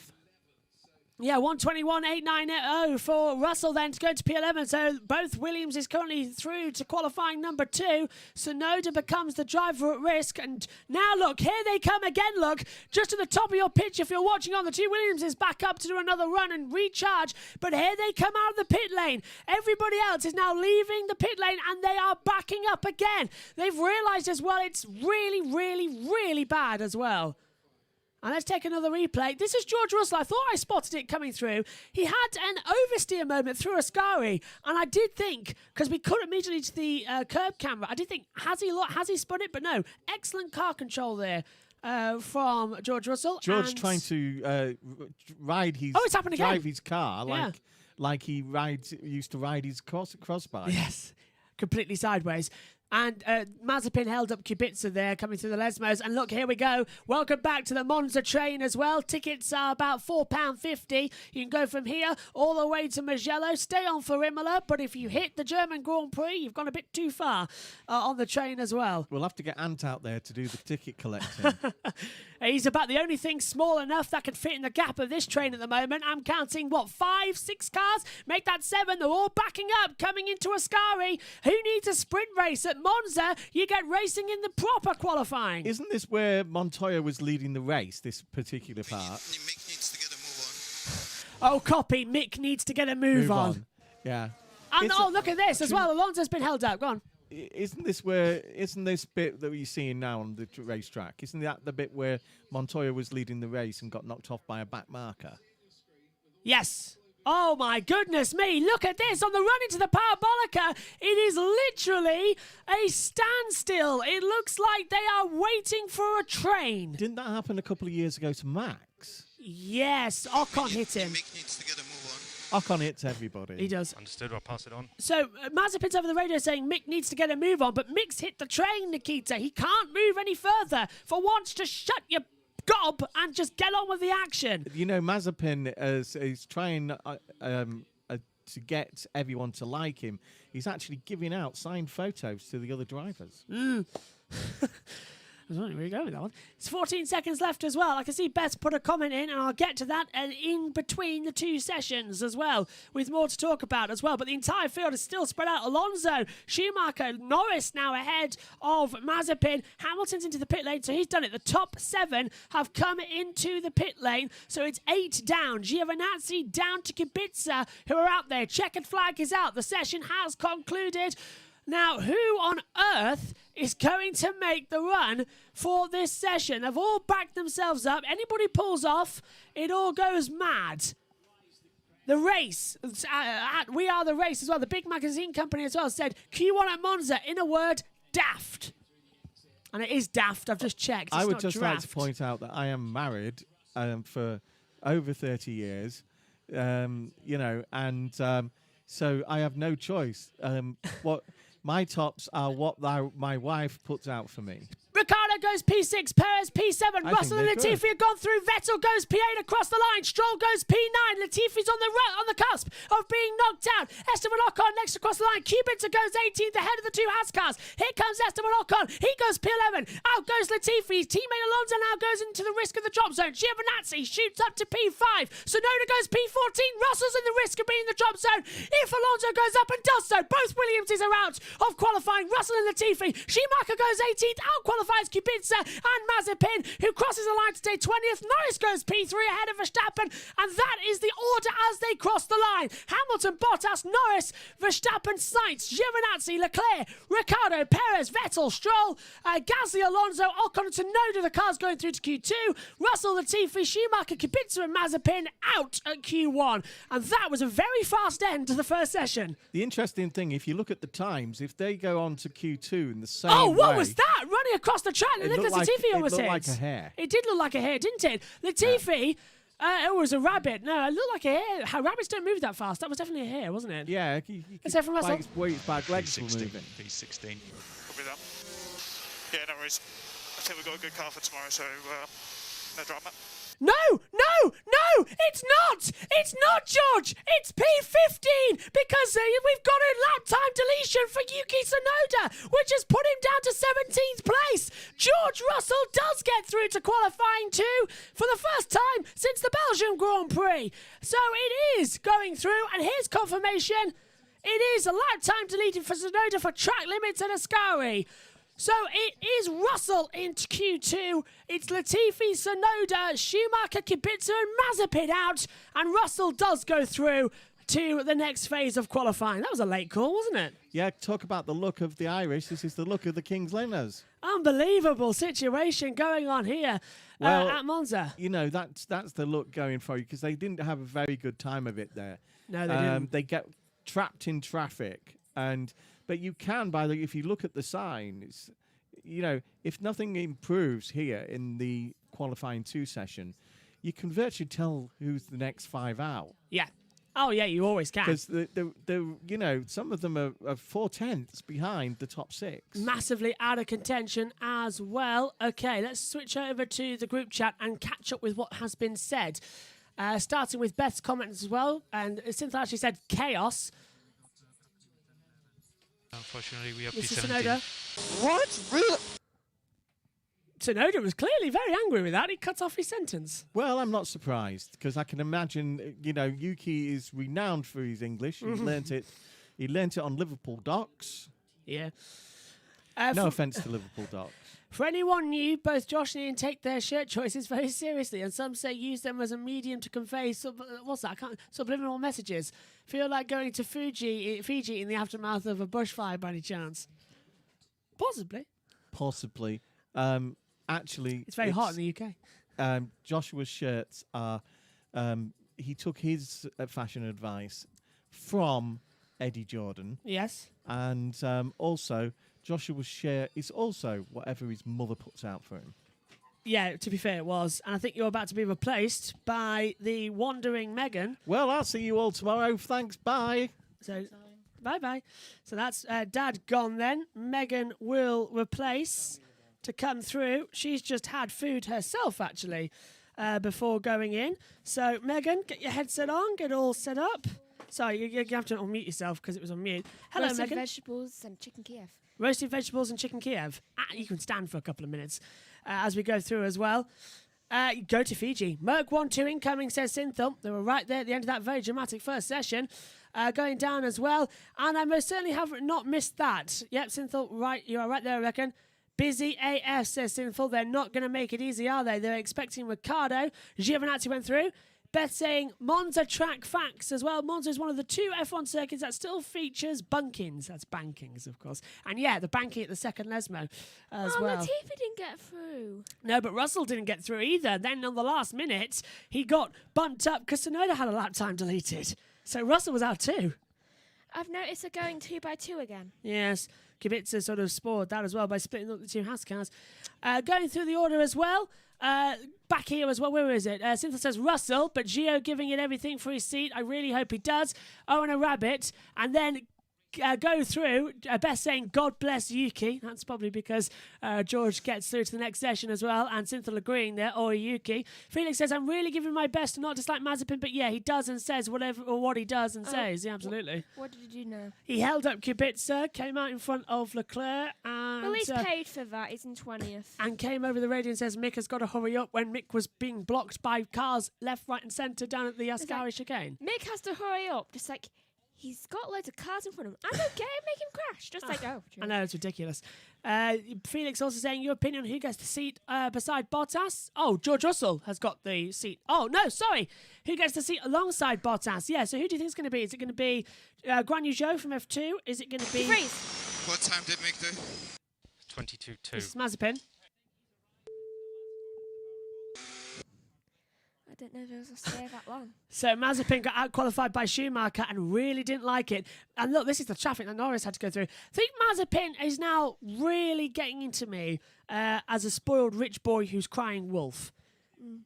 Yeah, 121.890 for Russell then to go to P11. So both Williams is currently through to qualifying number 2. Sonoda becomes the driver at risk. And now look, here they come again, look. Just at the top of your pitch, if you're watching on, the two Williams is back up to do another run and recharge. But here they come out of the pit lane. Everybody else is now leaving the pit lane and they are backing up again. They've realised as well it's really, really, really bad as well. And let's take another replay. This is George Russell. I thought I spotted it coming through. He had an oversteer moment through Ascari. And I did think, because we cut immediately to the curb camera, I did think, has he spun it? But no, excellent car control there from George Russell. George and trying to ride his it's happened again. drive his car Yeah. like he used to ride his cross bike. Yes, completely sideways. And Mazepin held up Kubica there, coming through the Lesmos. And look, here we go. Welcome back to the Monza train as well. Tickets are about £4.50. You can go from here all the way to Mugello. Stay on for Imola. But if you hit the German Grand Prix, you've gone a bit too far on the train as well. We'll have to get Ant out there to do the ticket collecting. He's about the only thing small enough that can fit in the gap of this train at the moment. I'm counting, 5, 6 cars? Make that 7. They're all backing up, coming into Ascari. Who needs a sprint race? At Monza, you get racing in the proper qualifying. Isn't this where Montoya was leading the race, this particular part? Mick needs to get a move on. Oh, copy. Mick needs to get a move on. Yeah. And It's look at this as well. Alonso's been held up. Go on. Isn't this bit that you're seeing now on the racetrack? Isn't that the bit where Montoya was leading the race and got knocked off by a back marker? Yes. Oh my goodness me, look at this on the run into the Parabolica. It is literally a standstill. It looks like they are waiting for a train. Didn't that happen a couple of years ago to Max? Yes, Ocon hit him. Mick needs to get a move on. Ocon hits everybody. He does. Understood. I'll pass it on. So Mazepin's over the radio saying Mick needs to get a move on, but Mick's hit the train, Nikita. He can't move any further. For once, just shut your gob and just get on with the action. You know, Mazepin is trying to get everyone to like him. He's actually giving out signed photos to the other drivers. I don't know where you're going with that one. It's 14 seconds left as well. I can see Beth put a comment in, and I'll get to that in between the two sessions as well, with more to talk about as well. But the entire field is still spread out. Alonso, Schumacher, Norris now ahead of Mazepin. Hamilton's into the pit lane, so he's done it. The top 7 have come into the pit lane, so it's 8 down. Giovinazzi down to Kubica, who are out there. Checkered flag is out. The session has concluded. Now, who on earth is going to make the run for this session? They've all backed themselves up. Anybody pulls off, it all goes mad. The race, We Are The Race as well, the big magazine company as well, said Q1 at Monza, in a word, daft. And it is daft, I've just checked. It's I would not just draft. like to point out that I am married for over 30 years, so I have no choice. What my tops are what my wife puts out for me. Ricciardo goes P6, Perez P7, I Russell and think they're Latifi have gone through, Vettel goes P8 across the line, Stroll goes P9, Latifi's on the cusp of being knocked out, Esteban Ocon next across the line, Kubica goes 18th ahead of the two Haas cars, here comes Esteban Ocon, he goes P11, out goes Latifi, his teammate Alonso now goes into the risk of the drop zone, Giovinazzi shoots up to P5, Tsunoda goes P14, Russell's in the risk of being in the drop zone, if Alonso goes up and does so, both Williamses are out of qualifying, Russell and Latifi, Schumacher goes 18th, out qualifies Kubica and Mazepin, who crosses the line to stay 20th. Norris goes P3 ahead of Verstappen, and that is the order as they cross the line. Hamilton, Bottas, Norris, Verstappen, Sainz, Giovinazzi, Leclerc, Ricciardo, Perez, Vettel, Stroll, Gasly, Alonso, Ocon, and Tsunoda. The cars going through to Q2. Russell, Latifi, Schumacher, Kubica, and Mazepin out at Q1, and that was a very fast end to the first session. The interesting thing, if you look at the times, if they go on to Q2 in the same what way, was that? Running across the track, It Nicholas looked like- Latifi it almost looked hit. like a hare. It did look like a hare, didn't it? Latifi, it was a rabbit. No, it looked like a hare. How rabbits don't move that fast. That was definitely a hare, wasn't it? Yeah, Let's hear from Russell. its back legs were P16. moving. P16. Copy that. Yeah, no worries. I think we've got a good car for tomorrow, so no drama. No, it's not. It's not, George. It's P15 because we've got a lap time deletion for Yuki Tsunoda, which has put him down to 17th place. George Russell does get through to qualifying too for the first time since the Belgian Grand Prix. So it is going through, and here's confirmation. It is a lap time deleted for Tsunoda for track limits at Ascari. So it is Russell into Q2, it's Latifi, Tsunoda, Schumacher, Kubica and Mazepin out, and Russell does go through to the next phase of qualifying. That was a late call, wasn't it? Yeah, talk about the look of the Irish. This is the look of the King's Linners. Unbelievable situation going on here at Monza. You know, that's the look going for you because they didn't have a very good time of it there. No, they didn't. They get trapped in traffic, but you can if you look at the signs, if nothing improves here in the qualifying 2 session, you can virtually tell who's the next 5 out. Yeah. Oh, yeah, you always can. Because some of them are 4/10 behind the top 6. Massively out of contention as well. Okay, let's switch over to the group chat and catch up with what has been said. Starting with Beth's comments as well. And Cynthia actually said chaos. Unfortunately, we are Mr. P17. Tsunoda. What? Really? Tsunoda was clearly very angry with that. He cut off his sentence. Well, I'm not surprised because I can imagine, Yuki is renowned for his English. He learnt it. He learnt it on Liverpool docks. Yeah. No offence to Liverpool docks. For anyone new, both Josh and Ian take their shirt choices very seriously, and some say use them as a medium to convey subliminal messages. Feel like going to Fiji in the aftermath of a bushfire by any chance? Possibly. Possibly. Actually, It's very hot in the UK. Joshua's shirts are. He took his fashion advice from Eddie Jordan, Yes. and also Joshua's shirt is also whatever his mother puts out for him. Yeah, to be fair, it was. And I think you're about to be replaced by the wandering Megan. Well, I'll see you all tomorrow. Thanks. Bye. So, bye-bye. So that's Dad gone then. Megan will replace to come through. She's just had food herself, actually, before going in. So, Megan, get your headset on. Get all set up. Sorry, you have to unmute yourself because it was on mute. Hello, Roasted Megan. vegetables and chicken Kiev. Roasted vegetables and chicken Kiev. You can stand for a couple of minutes as we go through as well. Go to Fiji. Merc 1-2 incoming, says Synthump. They were right there at the end of that very dramatic first session. Going down as well. And I most certainly have not missed that. Yep, Synthump, right. You are right there, I reckon. Busy AF, says Synthump. They're not going to make it easy, are they? They're expecting Ricardo. Giovinazzi went through. Beth saying Monza track facts as well. Monza is one of the 2 F1 circuits that still features bunkings. That's bankings, of course. And yeah, the banking at the second Lesmo as well. Latifi didn't get through. No, but Russell didn't get through either. Then on the last minute, he got bumped up because Tsunoda had a lap time deleted. So Russell was out too. I've noticed they're going 2 by 2 again. Yes, Kubica sort of spoiled that as well by splitting up the 2 Haas cars. Going through the order as well. Back here as well, where is it? Cynthia says Russell, but Gio giving it everything for his seat. I really hope he does. Owen a rabbit. And then go through, Beth saying God bless Yuki. That's probably because George gets through to the next session as well. And Cynthia agreeing there, or Yuki. Felix says, I'm really giving my best to not dislike Mazepin, but yeah, he does and says whatever or what he does and says. Yeah, absolutely. What did you do now? He held up Kubica, came out in front of Leclerc, and Well, he's paid for that. He's in 20th. and came over the radio and says Mick has got to hurry up when Mick was being blocked by cars left, right, and centre down at the Ascari chicane. Mick has to hurry up. Just like, he's got loads of cars in front of him. I don't get it. Make him crash. Just like, oh. I know, it's ridiculous. Felix also saying your opinion on who gets the seat beside Bottas. Oh, George Russell has got the seat. Oh, no, sorry. Who gets the seat alongside Bottas? Yeah, so who do you think it's going to be? Is it going to be Guan Yu Zhou from F2? Is it going to be... Freeze. What time did Mick do? 22-2. This is Mazepin. I didn't know there was a stay that long. So Mazepin got out-qualified by Schumacher and really didn't like it. And look, this is the traffic that Norris had to go through. I think Mazepin is now really getting into me as a spoiled rich boy who's crying wolf.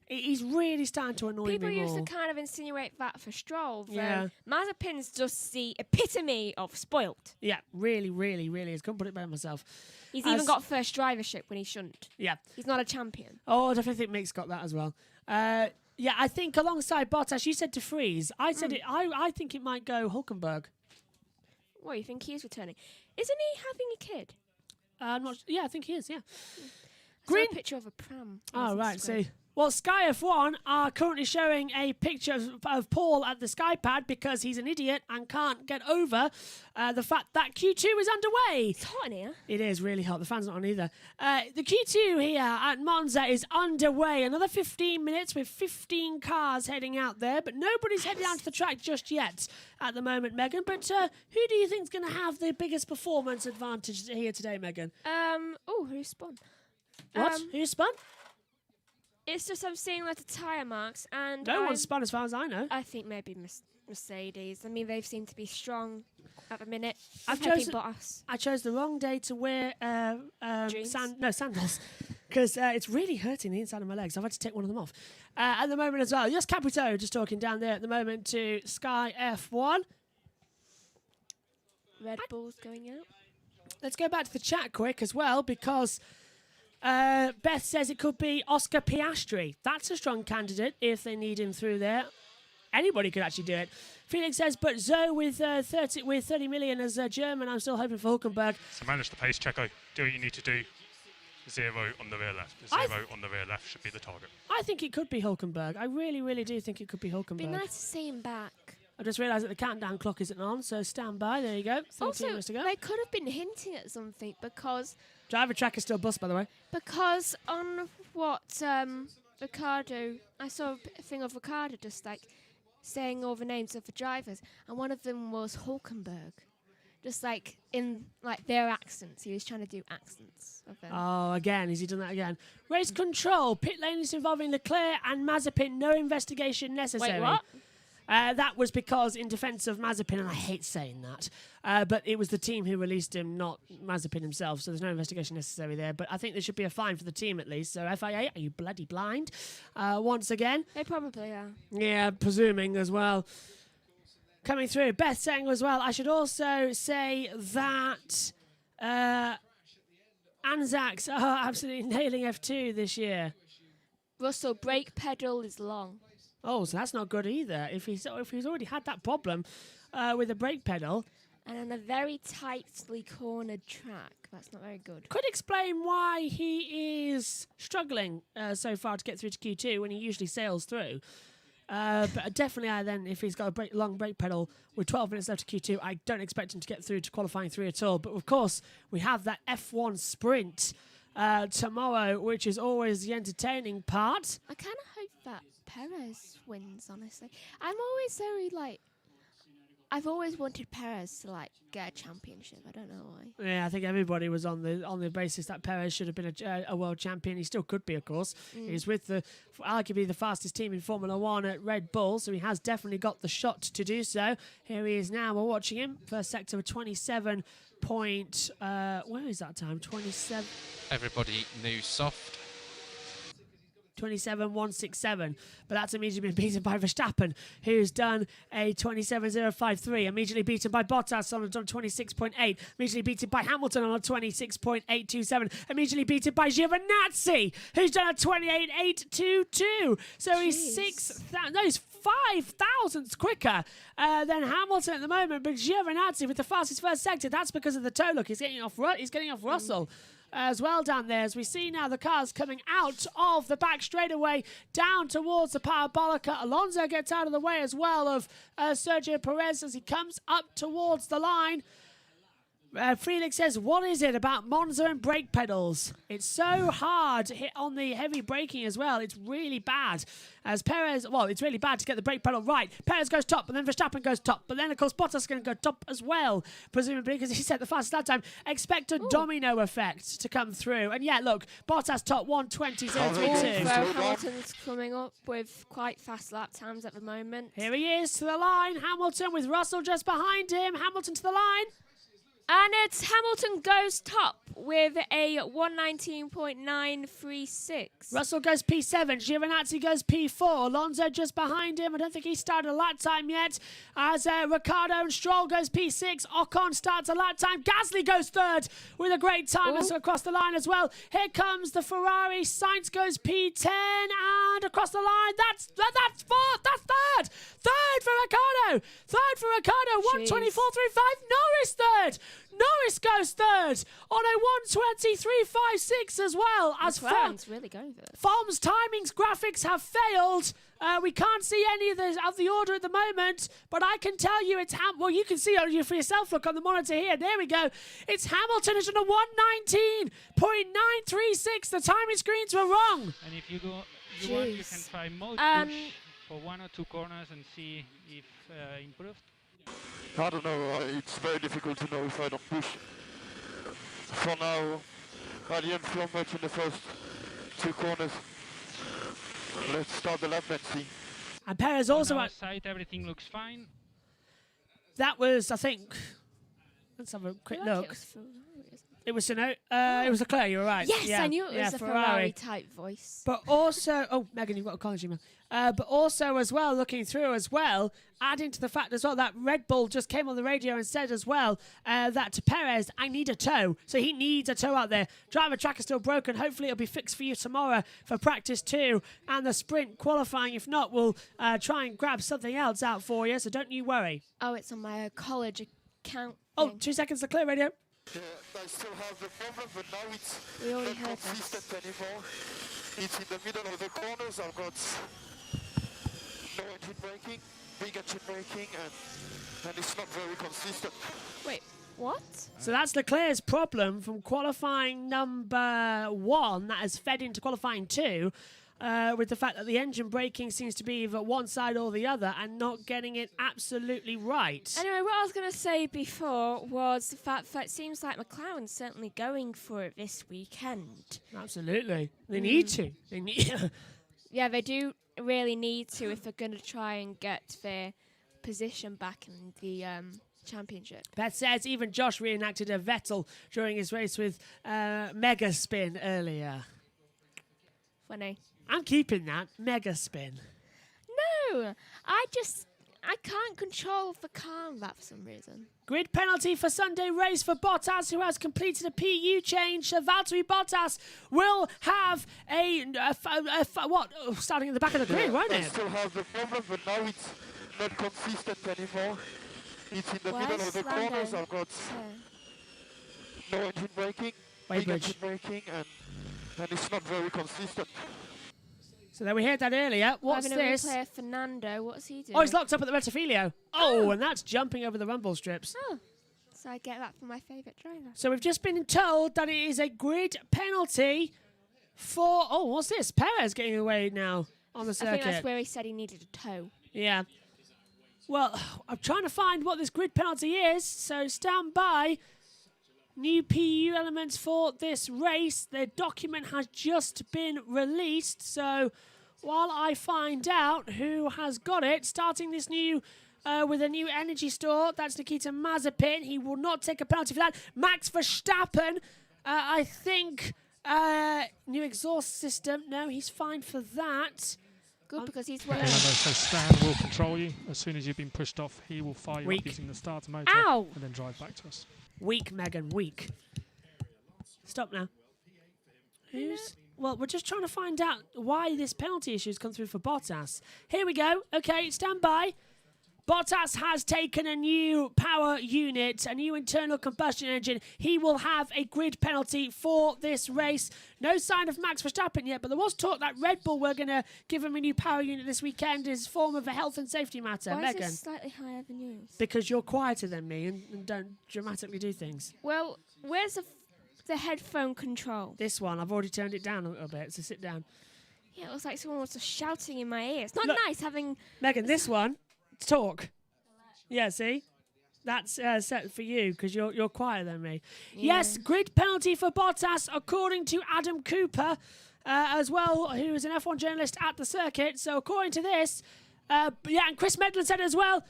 He's really starting to annoy People me used more. to kind of insinuate that for Stroll. Yeah. Mazepin's just the epitome of spoilt. Yeah, really, really, really is. Couldn't put it better myself. He's As- even got first drivership when he shouldn't. Yeah. He's not a champion. Oh, I definitely think Mick's got that as well. Yeah, I think alongside Bottas, you said De Vries. I said it. I think it might go Hulkenberg. What, you think he is returning? Isn't he having a kid? I'm not. Yeah, I think he is. Yeah. I saw Green- a picture of a pram. on Oh his right. Instagram. See. Well, Sky F1 are currently showing a picture of Paul at the Skypad because he's an idiot and can't get over the fact that Q2 is underway. It's hot in here. It is really hot. The fans are not on either. The Q2 here at Monza is underway. Another 15 minutes with 15 cars heading out there, but nobody's heading out to the track just yet at the moment, Megan. But who do you think is going to have the biggest performance advantage here today, Megan? Oh, who spun? What? Who spun? It's just I'm seeing lots of tyre marks, and No one spun as far as I know. I think maybe Mercedes. I mean, they seem to be strong at the minute. I've I'm hoping chosen- Bottas. I chose the wrong day to wear Jeans? sandals because it's really hurting the inside of my legs. I've had to take one of them off at the moment as well. Just Capito just talking down there at the moment to Sky F1. Red Bull's going out. Let's go back to the chat quick as well because Beth says it could be Oscar Piastri. That's a strong candidate if they need him through there. Anybody could actually do it. Felix says, but Zoe with 30 million as a German, I'm still hoping for Hulkenberg. So manage the pace, Checo. Do what you need to do. 0 on the rear left. 0 on the rear left should be the target. I think it could be Hulkenberg. I really, really do think it could be Hulkenberg. Be nice to see him back. I just realised that the countdown clock isn't on, so stand by. There you go. 13 Also, minutes to go. they could have been hinting at something because Driver track is still bust, by the way. on what Ricardo, I saw a thing of Ricardo just like saying all the names of the drivers, and one of them was Hulkenberg, just like in like their accents. He was trying to do accents of them. Oh, again, has he done that again? Race control. Pit lane is involving Leclerc and Mazepin. No investigation necessary. Wait, what? That was because in defence of Mazepin, and I hate saying that, but it was the team who released him, not Mazepin himself, so there's no investigation necessary there. But I think there should be a fine for the team at least. So FIA, are you bloody blind? Once again. They probably are. Yeah, presuming as well. Coming through. Beth saying as well, I should also say that Anzacs are absolutely nailing F2 this year. Russell, brake pedal is long. Oh, so that's not good either. If he's already had that problem with the brake pedal. And on a very tightly cornered track. That's not very good. Could explain why he is struggling so far to get through to Q2 when he usually sails through. But definitely then, if he's got a long brake pedal with 12 minutes left to Q2, I don't expect him to get through to qualifying 3 at all. But of course, we have that F1 sprint tomorrow, which is always the entertaining part. I kind of hope that Perez wins, honestly. I'm always very, like... I've always wanted Perez to, like, get a championship. I don't know why. Yeah, I think everybody was on the basis that Perez should have been a world champion. He still could be, of course. He's with arguably the fastest team in Formula One at Red Bull, so he has definitely got the shot to do so. Here he is now. We're watching him. First sector of 27 point... where is that time? 27... Everybody knew soft. 27.167, but that's immediately been beaten by Verstappen, who's done a 27.053, immediately beaten by Bottas on a 26.8, immediately beaten by Hamilton on a 26.827, immediately beaten by Giovinazzi, who's done a 28.822. So he's 5 thousandths quicker than Hamilton at the moment, but Giovinazzi with the fastest first sector. That's because of the toe look. He's getting off Russell as well down there, as we see now the cars coming out of the back straightaway down towards the Parabolica. Alonso gets out of the way as well of Sergio Perez as he comes up towards the line. Felix says, what is it about Monza and brake pedals? It's so hard hit on the heavy braking as well. It's really bad. As Perez, it's really bad to get the brake pedal right. Perez goes top, and then Verstappen goes top. But then, of course, Bottas is going to go top as well, presumably, because he set the fastest lap time. Expect a domino effect to come through. And yeah, look, Bottas top 1:20.032. Hamilton's coming up with quite fast lap times at the moment. Here he is to the line. Hamilton with Russell just behind him. Hamilton to the line. And it's Hamilton goes top with a 119.936. Russell goes P7. Giovinazzi goes P4. Alonso just behind him. I don't think he started a lap time yet. As Ricciardo and Stroll goes P6. Ocon starts a lap time. Gasly goes third with a great time across the line as well. Here comes the Ferrari. Sainz goes P10 and across the line. That's fourth. That's third. Third for Ricciardo. Third for Ricciardo. 124.35. Norris third. Norris goes third on a 123.56 as well. As McLaren's really going for it. Form's timings graphics have failed. We can't see any of the order at the moment, but I can tell you it's well, you can see it for yourself. Look on the monitor here. There we go. It's Hamilton who's on a 119.936. The timing screens were wrong. And if you want, you can try mode push for 1 or 2 corners and see if improved. I don't know, it's very difficult to know if I don't push. For now, I didn't feel much in the first 2 corners. Let's start the lap and see. And Perez On also our had, side, everything looks fine. that was, I think, let's have a quick I feel like look. It was Ferrari, isn't it? It was it was Leclerc, you were right. Yes, yeah. I knew it yeah, was a Ferrari type voice. But also, oh, Megan, you've got a college email. But also as well, looking through as well, adding to the fact as well that Red Bull just came on the radio and said as well that to Perez, I need a tow. So he needs a tow out there. Driver track is still broken. Hopefully it'll be fixed for you tomorrow for practice 2 and the sprint qualifying. If not, we'll try and grab something else out for you. So don't you worry. Oh, it's on my college account. Oh, thing. 2 seconds to clear radio. Yeah, I still have the problem, but now it's We already not heard consistent this. anymore. It's in the middle of the corners. I've got no engine braking, big engine braking, and it's not very consistent. Wait, what? So that's Leclerc's problem from qualifying number 1 that has fed into qualifying 2. With the fact that the engine braking seems to be either one side or the other and not getting it absolutely right. Anyway, what I was going to say before was the fact that it seems like McLaren's certainly going for it this weekend. Absolutely. They need to. They need Yeah, they do really need to if they're going to try and get their position back in the championship. That says even Josh reenacted a Vettel during his race with Mega Spin earlier. Funny. I'm keeping that. Mega Spin. No, I can't control the car on that for some reason. Grid penalty for Sunday race for Bottas, who has completed a PU change. So Valtteri Bottas will have starting at the back of the grid, won't I it? still have the problem, but now it's not consistent anymore. It's in the Why middle is of the Lando- corners. I've got no engine braking, big Weybridge. engine braking, and it's not very consistent. So there we heard that earlier. What's I'm going this? to replay Fernando. What's he doing? Oh, he's locked up at the Retifilio. Oh, and that's jumping over the rumble strips. Oh, so I get that from my favourite driver. So we've just been told that it is a grid penalty for... Oh, what's this? Perez getting away now on the I circuit. think that's where he said he needed a tow. Yeah. Well, I'm trying to find what this grid penalty is, so stand by. New PU elements for this race. The document has just been released, so while I find out who has got it, starting this new with a new energy store, that's Nikita Mazepin. He will not take a penalty for that. Max Verstappen, I think, new exhaust system. No, he's fine for that. Good, because he's well. Remember, so Stan will control you. As soon as you've been pushed off, he will fire you Weak. up using the starter motor Ow! and then drive back to us. Weak, Megan, weak. Stop now. Who's... Well, we're just trying to find out why this penalty issue's come through for Bottas. Here we go. Okay, stand by. Bottas has taken a new power unit, a new internal combustion engine. He will have a grid penalty for this race. No sign of Max Verstappen yet, but there was talk that Red Bull were going to give him a new power unit this weekend as form of a health and safety matter. Why Megan, is this slightly higher than yours? because you're quieter than me and don't dramatically do things. Well, where's the headphone control? This one, I've already turned it down a little bit, so sit down. Yeah, it looks like someone was just shouting in my ear. It's not Look. nice having... Megan, this one, talk. Yeah, see? That's set for you because you're quieter than me. Yeah. Yes, grid penalty for Bottas, according to Adam Cooper, as well, who is an F1 journalist at the circuit. So according to this, and Chris Medland said as well,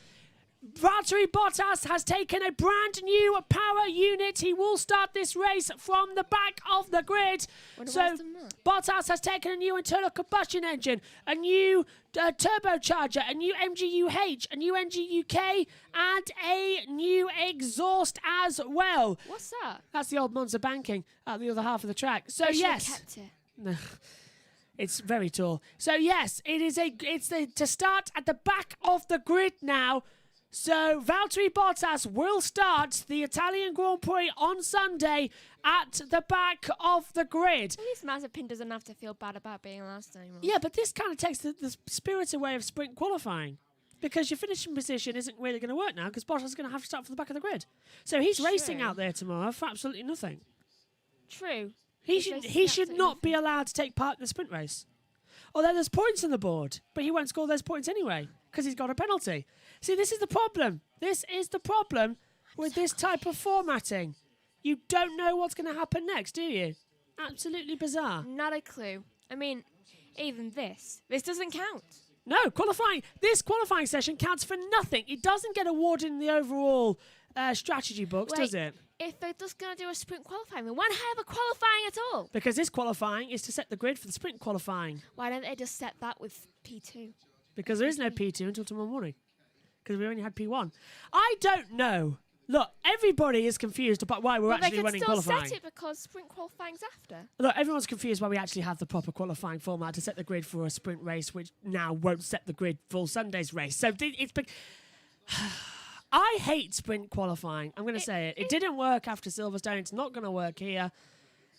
Valtteri Bottas has taken a brand new power unit. He will start this race from the back of the grid. Wonder So why it's done that. Bottas has taken a new internal combustion engine, a new turbocharger, a new MGU-H, a new MGU-K, and a new exhaust as well. What's that? That's the old Monza banking at the other half of the track. So They should have yes, kept it. no, it's very tall. So yes, it's to start at the back of the grid now. So Valtteri Bottas will start the Italian Grand Prix on Sunday at the back of the grid. At least Mazepin doesn't have to feel bad about being last anymore. Yeah, but this kind of takes the spirit away of sprint qualifying. Because your finishing position isn't really going to work now because Bottas is going to have to start from the back of the grid. So he's racing True. out there tomorrow for absolutely nothing. True. He He's should racing he should absolutely not be allowed to take part in the sprint race. Although there's points on the board, but he won't score those points anyway because he's got a penalty. See, this is the problem. This is the problem with this type of formatting. You don't know what's going to happen next, do you? Absolutely bizarre. Not a clue. I mean, even this doesn't count. No, qualifying. This qualifying session counts for nothing. It doesn't get awarded in the overall strategy books, does it? If they're just going to do a sprint qualifying, then why not have a qualifying at all? Because this qualifying is to set the grid for the sprint qualifying. Why don't they just set that with P2? Because there is no P2 until tomorrow morning. Because we only had P1. I don't know. Look, everybody is confused about why we're actually running qualifying. They can still set it because sprint qualifying's after. Look, everyone's confused why we actually have the proper qualifying format to set the grid for a sprint race, which now won't set the grid for Sunday's race. So it's been... I hate sprint qualifying. I'm going to say it. It didn't work after Silverstone. It's not going to work here.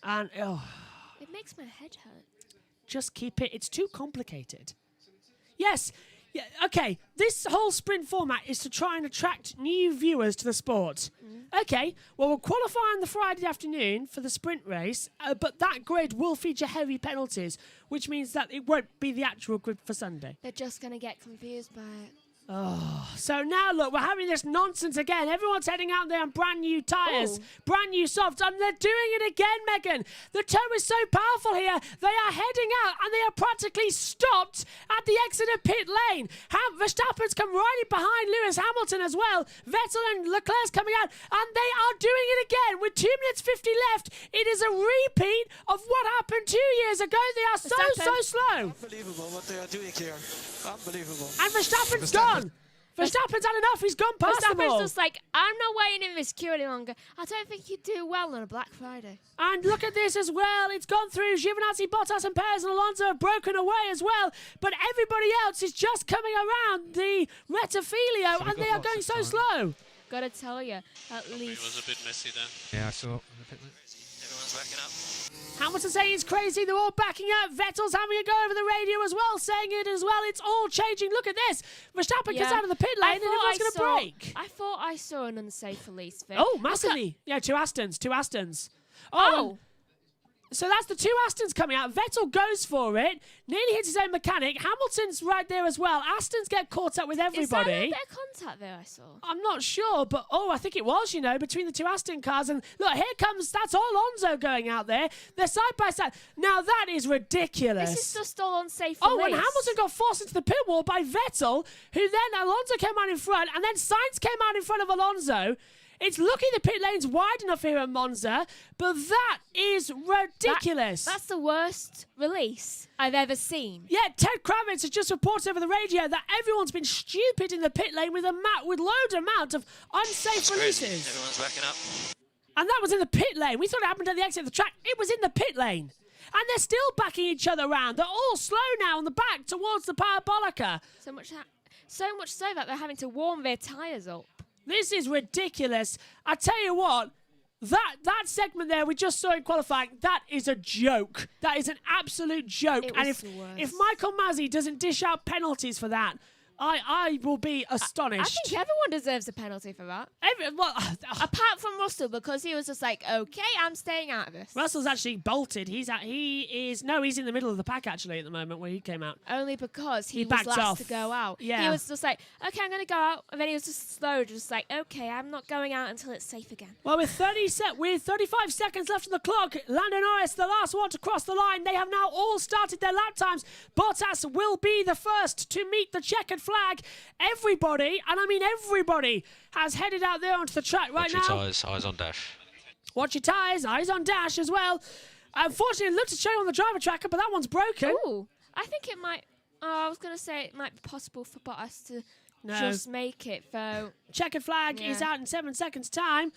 And it makes my head hurt. Just keep it. It's too complicated. Yes. Yeah, okay, this whole sprint format is to try and attract new viewers to the sport. Okay, well, we'll qualify on the Friday afternoon for the sprint race, but that grid will feature heavy penalties, which means that it won't be the actual grid for Sunday. They're just going to get confused by it. Oh, so now look, we're having this nonsense again. Everyone's heading out there on brand new tyres, brand new softs, and they're doing it again, Megan. The tow is so powerful here. They are heading out, and they are practically stopped at the exit of pit lane. Verstappen's come right in behind Lewis Hamilton as well. Vettel and Leclerc's coming out, and they are doing it again with 2 minutes 50 left. It is a repeat of what happened 2 years ago. They are so slow. Unbelievable what they are doing here. Unbelievable. And Verstappen's gone. Verstappen's had enough. He's gone past them all. Verstappen's just like, I'm not waiting in this queue any longer. I don't think he'd do well on a Black Friday. And look at this as well. It's gone through. Giovinazzi, Bottas and Perez and Alonso have broken away as well. But everybody else is just coming around the Rettifilio, and they are going so slow. Gotta tell you, at least. It was a bit messy there. Yeah, I saw. Everyone's backing up. Hamilton saying it's crazy. They're all backing up. Vettel's having a go over the radio as well, saying it as well. It's all changing. Look at this. Verstappen gets out of the pit lane and everyone's going to break. I thought I saw an unsafe release thing. Oh, massively. Yeah, two Astons. Oh. So that's the two Astons coming out. Vettel goes for it. Nearly hits his own mechanic. Hamilton's right there as well. Astons get caught up with everybody. Is there a bit of contact there I saw? I'm not sure, but I think it was, between the two Aston cars. And look, that's Alonso going out there. They're side by side. Now that is ridiculous. This is just all unsafe release. Oh, and Hamilton got forced into the pit wall by Vettel, who then Alonso came out in front, and then Sainz came out in front of Alonso. It's lucky the pit lane's wide enough here at Monza, but that is ridiculous. That's the worst release I've ever seen. Yeah, Ted Kravitz has just reported over the radio that everyone's been stupid in the pit lane with loads amount of unsafe releases. Everyone's backing up. And that was in the pit lane. We thought it happened at the exit of the track. It was in the pit lane. And they're still backing each other around. They're all slow now on the back towards the Parabolica. So much so that they're having to warm their tyres up. This is ridiculous. I tell you what, that segment there we just saw in qualifying, that is a joke. That is an absolute joke. And if Michael Masi doesn't dish out penalties for that, I will be astonished. I think everyone deserves a penalty for that. Apart from Russell, because he was just like, okay, I'm staying out of this. Russell's actually bolted. He's in the middle of the pack actually at the moment where he came out. Only because he was last to go out. Yeah. He was just like, okay, I'm going to go out. And then he was just slow, just like, okay, I'm not going out until it's safe again. Well, with 35 seconds left on the clock, Lando Norris, the last one to cross the line. They have now all started their lap times. Bottas will be the first to meet the checkered flag. Everybody, and I mean everybody, has headed out there onto the track right now. Watch your tyres, eyes on dash. Watch your tyres, eyes on dash as well. Unfortunately, it looked to show on the driver tracker, but that one's broken. Ooh, I think it might... I was going to say it might be possible for Bottas to just make it, though. Checkered flag is out in 7 seconds' time.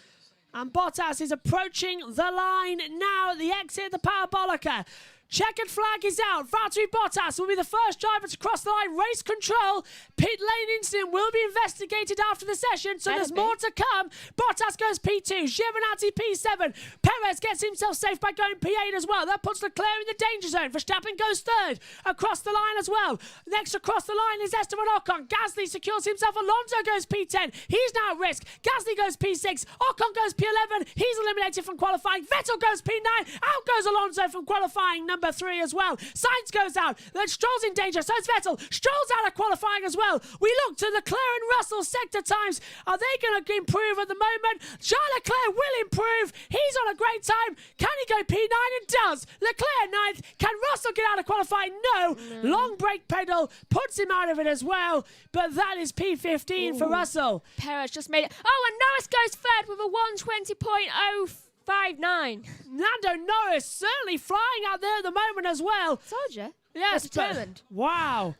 And Bottas is approaching the line now at the exit of the Parabolica. Checkered flag is out. Valtteri Bottas will be the first driver to cross the line. Race control. Pit lane incident will be investigated after the session, so there's more to come. Bottas goes P2. Giovinazzi P7. Perez gets himself safe by going P8 as well. That puts Leclerc in the danger zone. Verstappen goes third. Across the line as well. Next across the line is Esteban Ocon. Gasly secures himself. Alonso goes P10. He's now at risk. Gasly goes P6. Ocon goes P11. He's eliminated from qualifying. Vettel goes P9. Out goes Alonso from qualifying number number 3 as well. Sainz goes out. Then Stroll's in danger. So it's Vettel. Stroll's out of qualifying as well. We look to Leclerc and Russell sector times. Are they going to improve at the moment? Charles Leclerc will improve. He's on a great time. Can he go P9? And does. Leclerc 9th. Can Russell get out of qualifying? No. Long brake pedal puts him out of it as well. But that is P15 for Russell. Perez just made it. Oh, and Norris goes third with a 1:20.059. Lando Norris certainly flying out there at the moment as well. Told you. Yes, They're determined. Wow.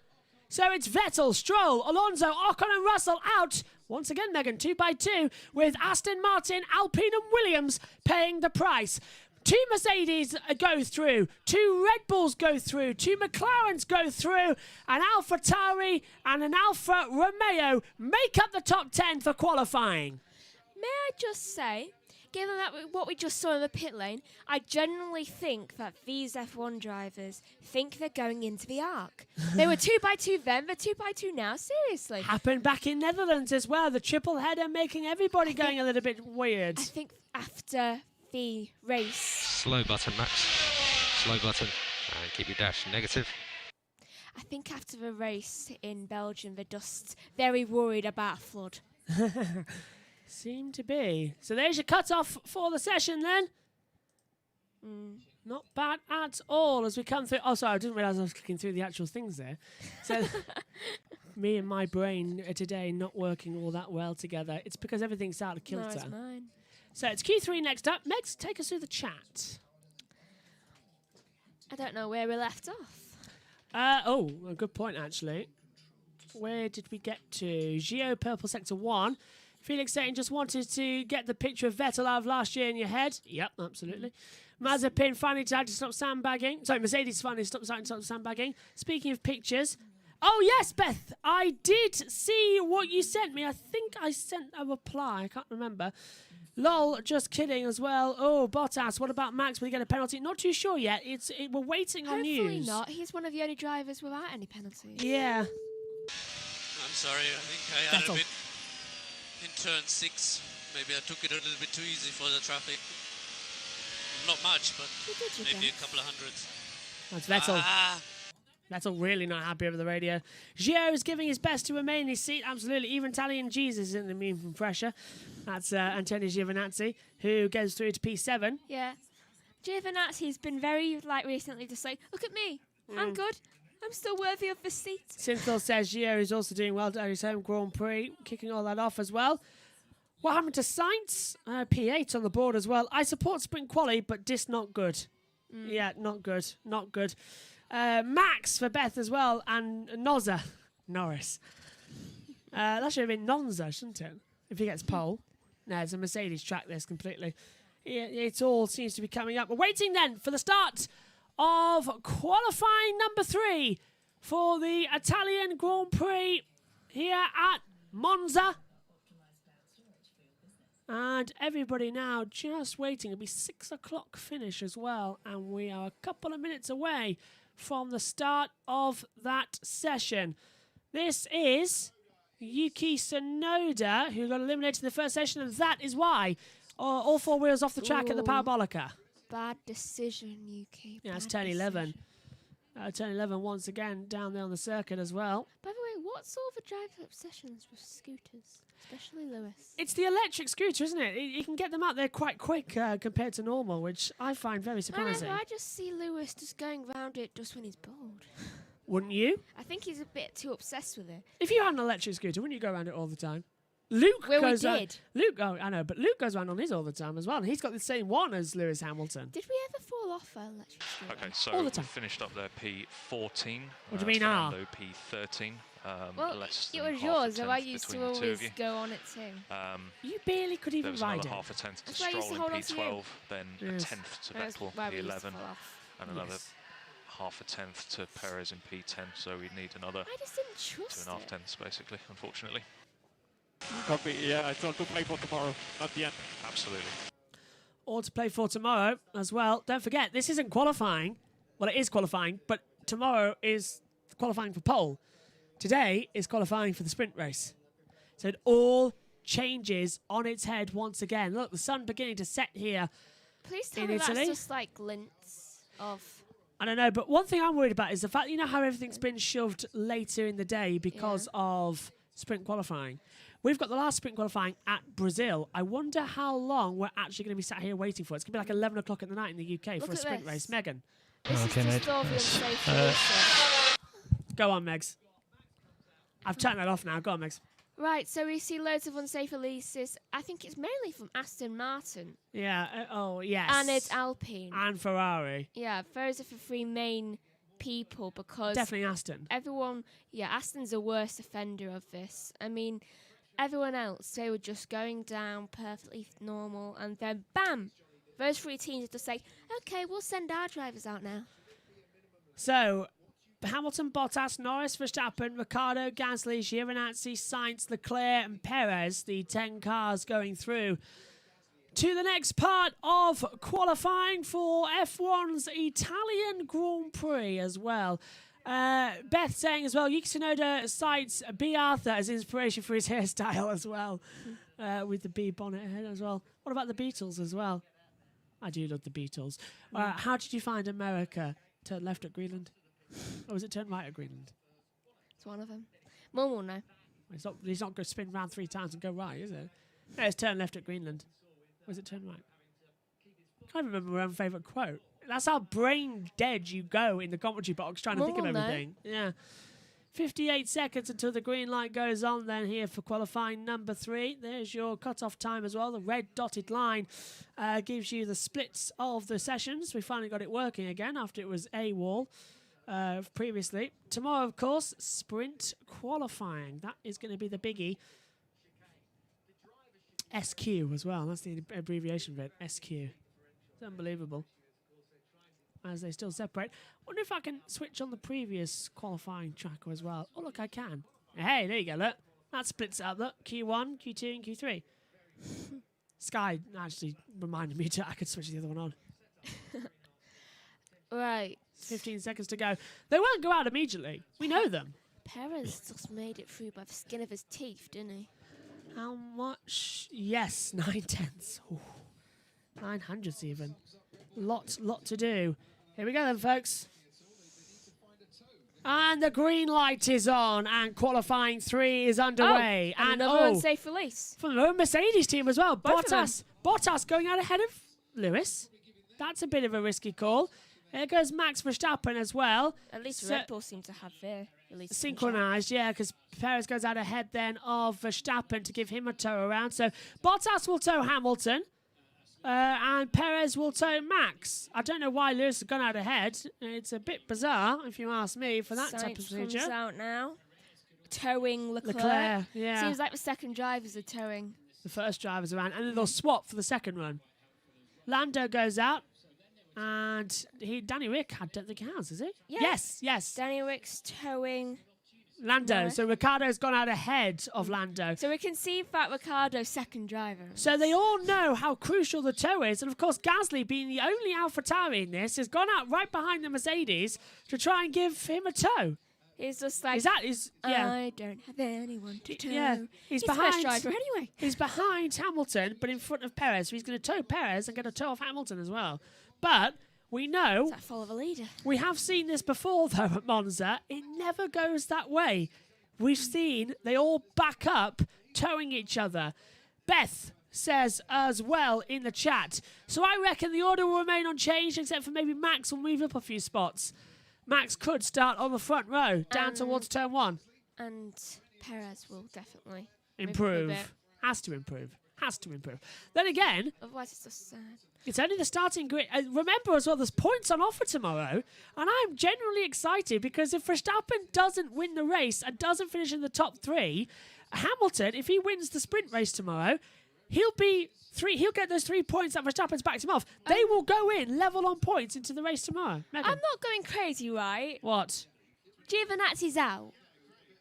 So it's Vettel, Stroll, Alonso, Ocon and Russell out. Once again, Megan, 2 by 2, with Aston Martin, Alpine and Williams paying the price. 2 Mercedes go through, 2 Red Bulls go through, 2 McLarens go through, an AlphaTauri and an Alfa Romeo make up the top 10 for qualifying. May I just say, given that what we just saw in the pit lane, I genuinely think that these F1 drivers think they're going into the arc. They were 2 by 2 then, they're 2 by 2 now, seriously. Happened back in Netherlands as well, the triple header making everybody going a little bit weird. I think after the race... Slow button, Max. Slow button. And keep your dash negative. I think after the race in Belgium, they're just very worried about a flood. Seem to be. So there's your cut-off for the session then. Not bad at all as we come through. Oh, sorry, I didn't realise I was clicking through the actual things there. So me and my brain today not working all that well together. It's because everything's out of kilter. No, it's mine. So it's Q3 next up. Megs, take us through the chat. I don't know where we left off. A good point, actually. Where did we get to? Gio, Purple Sector 1. Felix saying just wanted to get the picture of Vettel out of last year in your head. Yep, absolutely. Mazepin finally decided to stop sandbagging. Sorry, Mercedes finally stopped sandbagging. Speaking of pictures. Oh, yes, Beth. I did see what you sent me. I think I sent a reply. I can't remember. Lol, just kidding as well. Oh, Bottas, what about Max? Will he get a penalty? Not too sure yet. We're waiting on news. Hopefully not. He's one of the only drivers without any penalties. Yeah. I'm sorry. I think I had a bit in turn 6. Maybe I took it a little bit too easy for the traffic. Not much, but maybe a couple of hundreds. That's Vettel. Vettel really not happy over the radio. Gio is giving his best to remain in his seat. Absolutely. Even Italian Jesus isn't immune from pressure. That's Antonio Giovinazzi, who goes through to P7. Yeah. Giovinazzi's been very, recently just like, look at me. I'm good. I'm still worthy of the seat. Synthil says Gio is also doing well at his home Grand Prix, kicking all that off as well. What happened to Sainz? P8 on the board as well. I support sprint quali, but this not good. Yeah, not good. Not good. Max for Beth as well, and Nozza. Norris. That should have been Nonza, shouldn't it? If he gets pole. No, it's a Mercedes track this completely. It all seems to be coming up. We're waiting then for the start of qualifying number 3 for the Italian Grand Prix here at Monza. And everybody now just waiting. It'll be 6 o'clock finish as well. And we are a couple of minutes away from the start of that session. This is Yuki Tsunoda, who got eliminated in the first session. And that is why all 4 wheels off the track at the Parabolica. Bad decision, Yuki. Yeah, it's turn 11. Turn 11 once again down there on the circuit as well. By the way, what's all the driver obsessions with scooters, especially Lewis? It's the electric scooter, isn't it? You can get them out there quite quick compared to normal, which I find very surprising. I just see Lewis just going round it just when he's bored. Wouldn't you? I think he's a bit too obsessed with it. If you had an electric scooter, wouldn't you go around it all the time? Luke goes around. I know, but Luke goes around on his all the time as well. And he's got the same one as Lewis Hamilton. Did we ever fall off our electric scooter? Okay, so all the time. we finished up there P14. What do you mean now? P13. Well, less it than was half yours, a so tenth I used to between the two of always you. go on it too. You barely could even There was ride another it. half a tenth to That's why I used to Stroll hold in on to you. P12, then a Yes. tenth to That's Vettel why we used to P11, fall off. and another Yes. half a tenth to Perez in P10. So we need another I just didn't trust 2.5 it. tenths, basically, unfortunately. Copy, yeah, it's all to play for tomorrow, not the end. Absolutely. All to play for tomorrow as well. Don't forget, this isn't qualifying. Well, it is qualifying, but tomorrow is qualifying for pole. Today is qualifying for the sprint race. So it all changes on its head once again. Look, the sun beginning to set here Please tell in me Italy. that's just like glints of I don't know, but one thing I'm worried about is the fact, you know how everything's been shoved later in the day because of sprint qualifying. We've got the last sprint qualifying at Brazil. I wonder how long we're actually going to be sat here waiting for. It's going to be like 11 o'clock at the night in the UK for a sprint race. Megan. This is just all the unsafe releases. Go on, Megs. I've turned that off now. Go on, Megs. Right, so we see loads of unsafe releases. I think it's mainly from Aston Martin. Yeah. Oh, yes. And it's Alpine. And Ferrari. Yeah, those are the three main people because... Definitely Aston. Everyone... Yeah, Aston's the worst offender of this. I mean, everyone else, they were just going down perfectly normal, and then, bam! Those three teams are just like, okay, we'll send our drivers out now. So... Hamilton, Bottas, Norris, Verstappen, Ricciardo, Gasly, Giovinazzi, Sainz, Leclerc and Perez, the 10 cars going through to the next part of qualifying for F1's Italian Grand Prix as well. Beth saying as well, Yuki Tsunoda cites B. Arthur as inspiration for his hairstyle as well, with the B bonnet head as well. What about the Beatles as well? I do love the Beatles. How did you find America? Turn left at Greenland? Or was it turn right at Greenland? It's one of them. Mum will know. He's not going to spin round 3 times and go right, is it? No, it's turn left at Greenland. Or is it turn right? I can't remember my own favourite quote. That's how brain dead you go in the commentary box trying to think of everything. Yeah. 58 seconds until the green light goes on then here for qualifying number 3. There's your cut-off time as well. The red dotted line gives you the splits of the sessions. We finally got it working again after it was AWOL. Previously. Tomorrow, of course, sprint qualifying. That is going to be the biggie. SQ as well. That's the abbreviation of it. SQ. It's unbelievable. As they still separate. Wonder if I can switch on the previous qualifying tracker as well. Oh, look, I can. Hey, there you go, look. That splits out, look. Q1, Q2, and Q3. Sky actually reminded me I could switch the other one on. Right. 15 seconds to go. They won't go out immediately. We know them. Perez just made it through by the skin of his teeth, didn't he? How much? Yes, 9/10. 900s even. Lot to do. Here we go then, folks. And the green light is on, and qualifying 3 is underway. Oh, and another unsafe release. From the Mercedes team as well. Both Bottas going out ahead of Lewis. That's a bit of a risky call. Here goes Max Verstappen as well. At least Red Bull seem to have their release synchronized, yeah, because Perez goes out ahead then of Verstappen to give him a tow around. So Bottas will tow Hamilton, and Perez will tow Max. I don't know why Lewis has gone out ahead. It's a bit bizarre, if you ask me, for that type of procedure. Comes out now, towing Leclerc. Yeah. Seems like the second drivers are towing. The first drivers around, and then they'll swap for the second run. Lando goes out. And Danny Rick, I don't think he has, is he? Yeah. Yes. Danny Rick's towing Lando. So Ricciardo's gone out ahead of Lando. So we can see that Ricciardo's second driver. So they all know how crucial the tow is. And of course, Gasly, being the only AlphaTauri in this, has gone out right behind the Mercedes to try and give him a tow. He's just like, I don't have anyone to tow. Yeah, he's behind. First driver anyway. He's behind Hamilton, but in front of Perez. So he's going to tow Perez and get a tow off Hamilton as well. But we know... Is that full of a leader? We have seen this before, though, at Monza. It never goes that way. We've seen they all back up, towing each other. Beth says as well in the chat. So I reckon the order will remain unchanged, except for maybe Max will move up a few spots. Max could start on the front row, down towards turn 1. And Perez will definitely improve. Has to improve. Then again... Otherwise it's just sad. It's only the starting grid. Remember as well, there's points on offer tomorrow. And I'm genuinely excited because if Verstappen doesn't win the race and doesn't finish in the top 3, Hamilton, if he wins the sprint race tomorrow, he'll get those 3 points that Verstappen's backed him off. They will go in level on points into the race tomorrow. Megan. I'm not going crazy, right? What? Giovinazzi's out.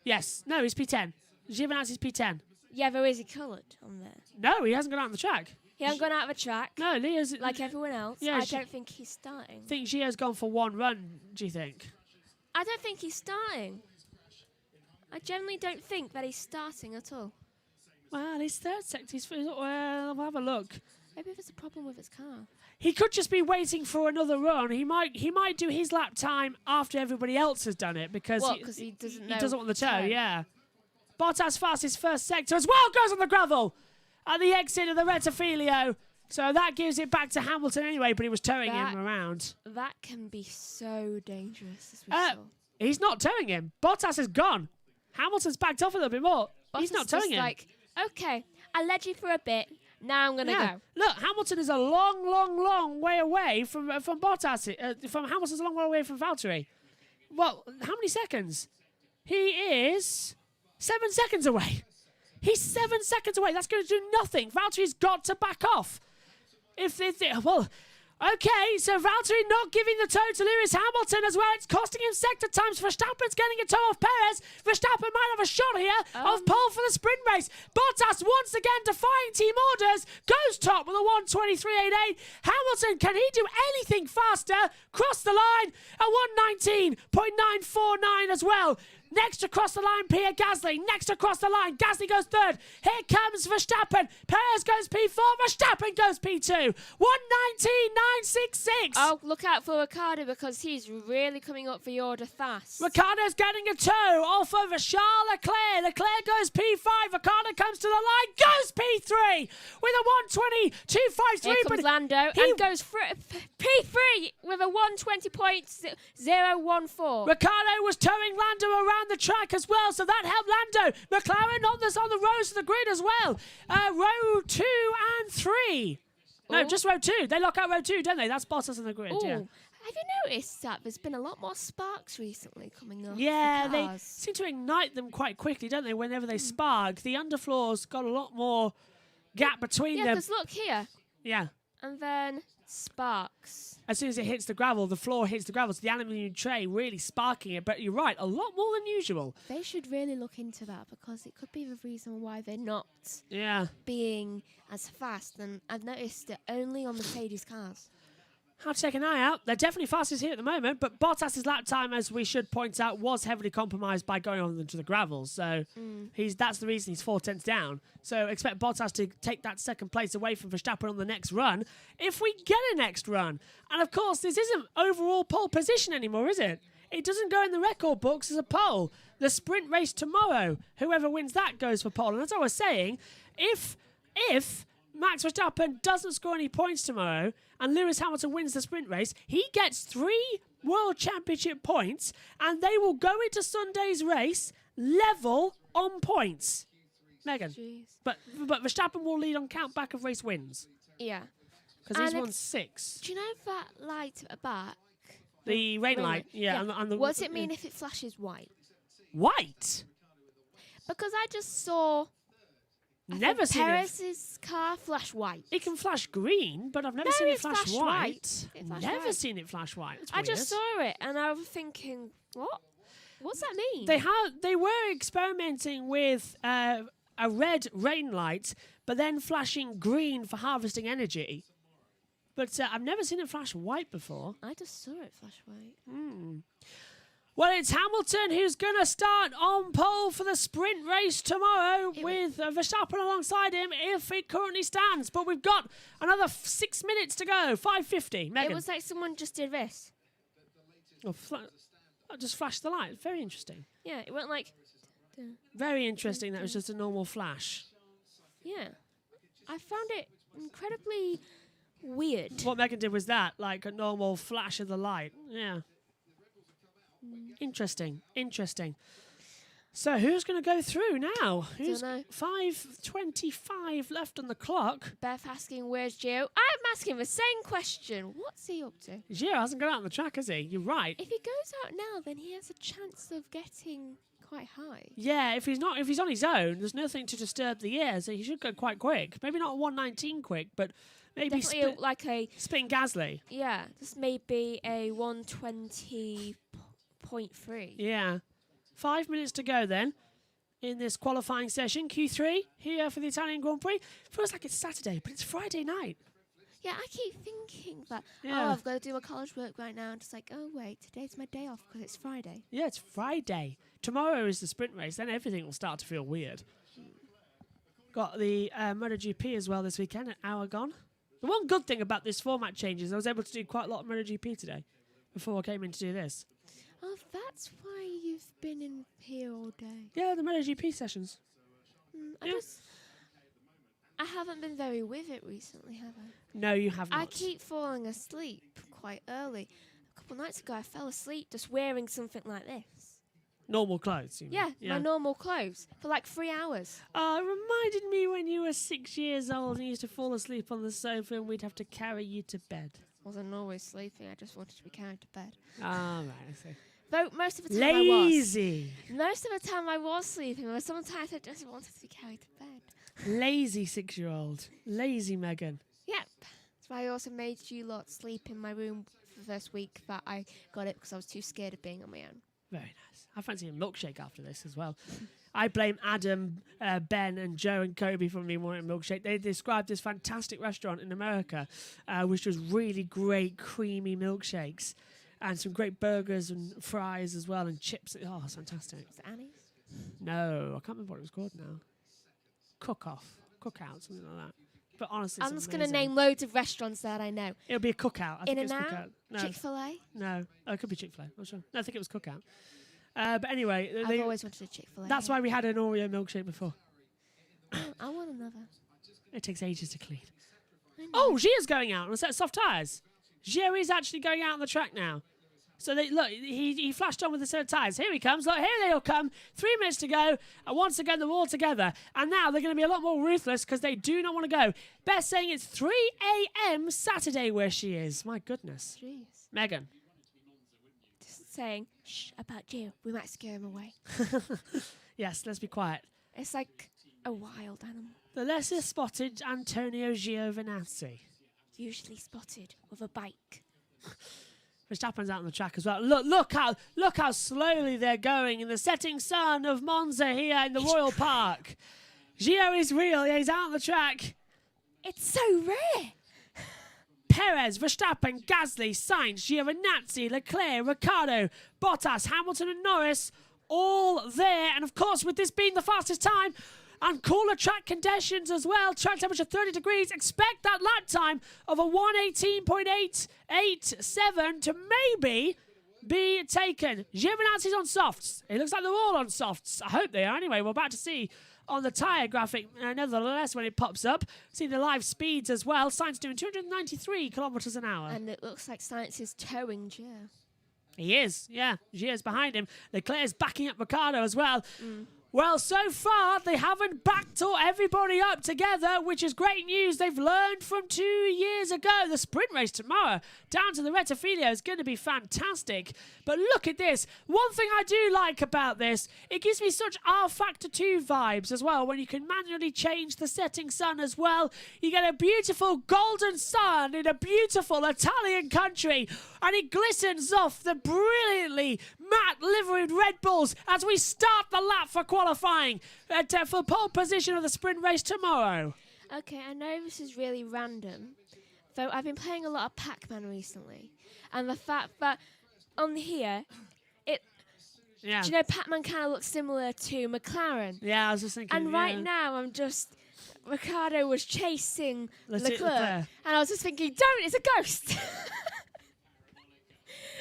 Yes. No, he's P10. Giovinazzi's P10. Yeah, but is he coloured on there? No, he hasn't gone out on the track. He hasn't gone out of the track. No, Leo's... Like everyone else. Yeah, I don't think he's starting. Think Gio's gone for one run, do you think? I don't think he's starting. I generally don't think that he's starting at all. Well, he's third sector. Well, I'll have a look. Maybe there's a problem with his car. He could just be waiting for another run. He might do his lap time after everybody else has done it because he doesn't he doesn't want the toe. toe. Yeah. Bottas fast his first sector as well, goes on the gravel at the exit of the Rettifilio. So that gives it back to Hamilton anyway, but he was towing him around. That can be so dangerous, as we saw. He's not towing him. Bottas is gone. Hamilton's backed off a little bit more. He's not towing him. Like, okay, I led you for a bit. Now I'm gonna go. Look, Hamilton is a long way away from Bottas. From Hamilton's a long way away from Valtteri. Well, how many seconds? He is 7 seconds away. He's 7 seconds away. That's going to do nothing. Valtteri's got to back off. Okay, so Valtteri not giving the toe to Lewis Hamilton as well. It's costing him sector times. Verstappen's getting a toe off Perez. Verstappen might have a shot here of pole for the sprint race. Bottas once again defying team orders. Goes top with a 1:23.88. Hamilton, can he do anything faster? Cross the line at 1:19.949 as well. Next across the line, Pierre Gasly. Next across the line, Gasly goes third. Here comes Verstappen. Perez goes P4. Verstappen goes P2. 1:19.966. Oh, look out for Ricciardo because he's really coming up the order fast. Ricciardo's getting a toe off over Charles Leclerc. Leclerc goes P5. Ricciardo comes to the line, goes P3 with a 1:22.53. Here comes Lando and goes P3 with a 1:20.014. Ricciardo was towing Lando around the track as well, so that helped Lando. McLaren on the rows of the grid as well. Row 2 and 3. No, just row 2. They lock out row 2, don't they? That's Bottas on the grid. Ooh. Yeah. Have you noticed that there's been a lot more sparks recently coming off Yeah, the they cars? seem to ignite them quite quickly, don't they? Whenever they spark, the underfloor's got a lot more gap between Yeah, them. because look here. Yeah. And then sparks. As soon as it hits the gravel, the floor hits the gravel, so the aluminium tray really sparking it. But you're right, a lot more than usual. They should really look into that because it could be the reason why they're not being as fast. And I've noticed it only on Mercedes cars. I'll take an eye out. They're definitely fastest here at the moment, but Bottas's lap time, as we should point out, was heavily compromised by going on into the gravel. So that's the reason he's 4/10 down. So expect Bottas to take that second place away from Verstappen on the next run, if we get a next run. And of course, this isn't overall pole position anymore, is it? It doesn't go in the record books as a pole. The sprint race tomorrow, whoever wins that goes for pole. And as I was saying, if Max Verstappen doesn't score any points tomorrow and Lewis Hamilton wins the sprint race, he gets 3 World Championship points and they will go into Sunday's race level on points. Megan. But Verstappen will lead on count back of race wins. Yeah. Because he's won 6. Do you know that light at the back? The rain light. Yeah. And what does it mean if it flashes white? White? Because I just saw... Never seen Perez's car flash white. It can flash green, but I've never seen it flash white. Never seen it flash white. I just saw it and I was thinking, what? What's that mean? They were experimenting with a red rain light, but then flashing green for harvesting energy. But I've never seen it flash white before. I just saw it flash white. Well, it's Hamilton who's going to start on pole for the sprint race tomorrow with Verstappen alongside him if it currently stands. But we've got another 6 minutes to go. 5:50. Megan. It was like someone just did this. Just flashed the light. Very interesting. Yeah, it went like... Very interesting. That was just a normal flash. Yeah. I found it incredibly weird. What Megan did was that, like a normal flash of the light. Yeah. Interesting. So who's going to go through now? Who's 5:25 left on the clock? Beth asking, where's Gio? I'm asking the same question. What's he up to? Gio hasn't gone out on the track, has he? You're right. If he goes out now, then he has a chance of getting quite high. Yeah, if he's on his own, there's nothing to disturb the air, so he should go quite quick. Maybe not 1:19 quick, but maybe like a spin Gasly. Yeah, this may be a 1:20.3. Yeah. 5 minutes to go then in this qualifying session. Q3 here for the Italian Grand Prix. Feels like it's Saturday, but it's Friday night. Yeah, I keep thinking that, Yeah. I've got to do my college work right now. And just like, oh, wait, today's my day off because it's Friday. Yeah, it's Friday. Tomorrow is the sprint race. Then everything will start to feel weird. Got the MotoGP as well this weekend at Aragon. The one good thing about this format change is I was able to do quite a lot of MotoGP today before I came in to do this. Oh, that's why you've been in here all day. Yeah, the MotoGP sessions. I haven't been very with it recently, have I? No, you have not. I keep falling asleep quite early. A couple nights ago, I fell asleep just wearing something like this. Normal clothes, you mean? Yeah, my normal clothes for like 3 hours. It reminded me when you were 6 years old and you used to fall asleep on the sofa and we'd have to carry you to bed. I wasn't always sleeping. I just wanted to be carried to bed. Ah, right, I see. Though most of the time Lazy. Most of the time I was sleeping, but sometimes I just wanted to be carried to bed. Lazy 6-year-old. Lazy Megan. Yep. That's why I also made you lot sleep in my room for the first week that I got it because I was too scared of being on my own. Very nice. I fancy a milkshake after this as well. I blame Adam, Ben, and Joe and Kobe for me wanting a milkshake. They described this fantastic restaurant in America, which was really great, creamy milkshakes, and some great burgers and fries as well, and chips. Oh, it's fantastic. Is it Annie's? No, I can't remember what it was called now. Cookout, something like that. But honestly, I'm just going to name loads of restaurants that I know. It'll be a Cookout. I think it's In-N-Out? Cookout. No. Chick-fil-A? No. Oh, it could be Chick-fil-A. Not sure. No, I think it was Cookout. But anyway, I've always wanted a Chick-fil-A. That's why we had an Oreo milkshake before. I want another. It takes ages to clean. Oh, Gia's going out on a set of soft tyres. Gia is actually going out on the track now. So look, he flashed on with a set of tyres. Here he comes. Look, here they all come. 3 minutes to go. And once again, they're all together. And now they're going to be a lot more ruthless because they do not want to go. Beth saying it's 3 a.m. Saturday where she is. My goodness. Jeez. Megan. Just saying, shh, about you. We might scare him away. Yes, let's be quiet. It's like a wild animal. The lesser spotted Antonio Giovinazzi. Usually spotted with a bike. Verstappen's out on the track as well. Look how slowly they're going in the setting sun of Monza here in the Royal Park. Gio is real. Yeah, he's out on the track. It's so rare. Perez, Verstappen, Gasly, Sainz, Giovinazzi, Leclerc, Ricciardo, Bottas, Hamilton and Norris all there. And of course, with this being the fastest time and cooler track conditions as well, track temperature 30 degrees, expect that lap time of a 1:18.887 to maybe be taken. Giovinazzi's on softs. It looks like they're all on softs. I hope they are. Anyway, we're about to see on the tyre graphic, nevertheless, when it pops up. See the live speeds as well. Sainz doing 293 kilometres an hour. And it looks like Sainz is towing Gio. He is, yeah. Gio's behind him. Leclerc's backing up Ricciardo as well. Well, so far, they haven't backed everybody up together, which is great news. They've learned from 2 years ago. The sprint race tomorrow down to the Rettifilo is going to be fantastic. But look at this. One thing I do like about this, it gives me such R Factor 2 vibes as well, when you can manually change the setting sun as well. You get a beautiful golden sun in a beautiful Italian country, and it glistens off the brilliantly matte liveried Red Bulls as we start the lap for qualifying for pole position of the sprint race tomorrow. Okay, I know this is really random, though I've been playing a lot of Pac-Man recently, and the fact that on here, do you know Pac-Man kind of looks similar to McLaren? Yeah, I was just thinking. And right now, Ricciardo was chasing Leclerc, and I was just thinking, don't, it's a ghost.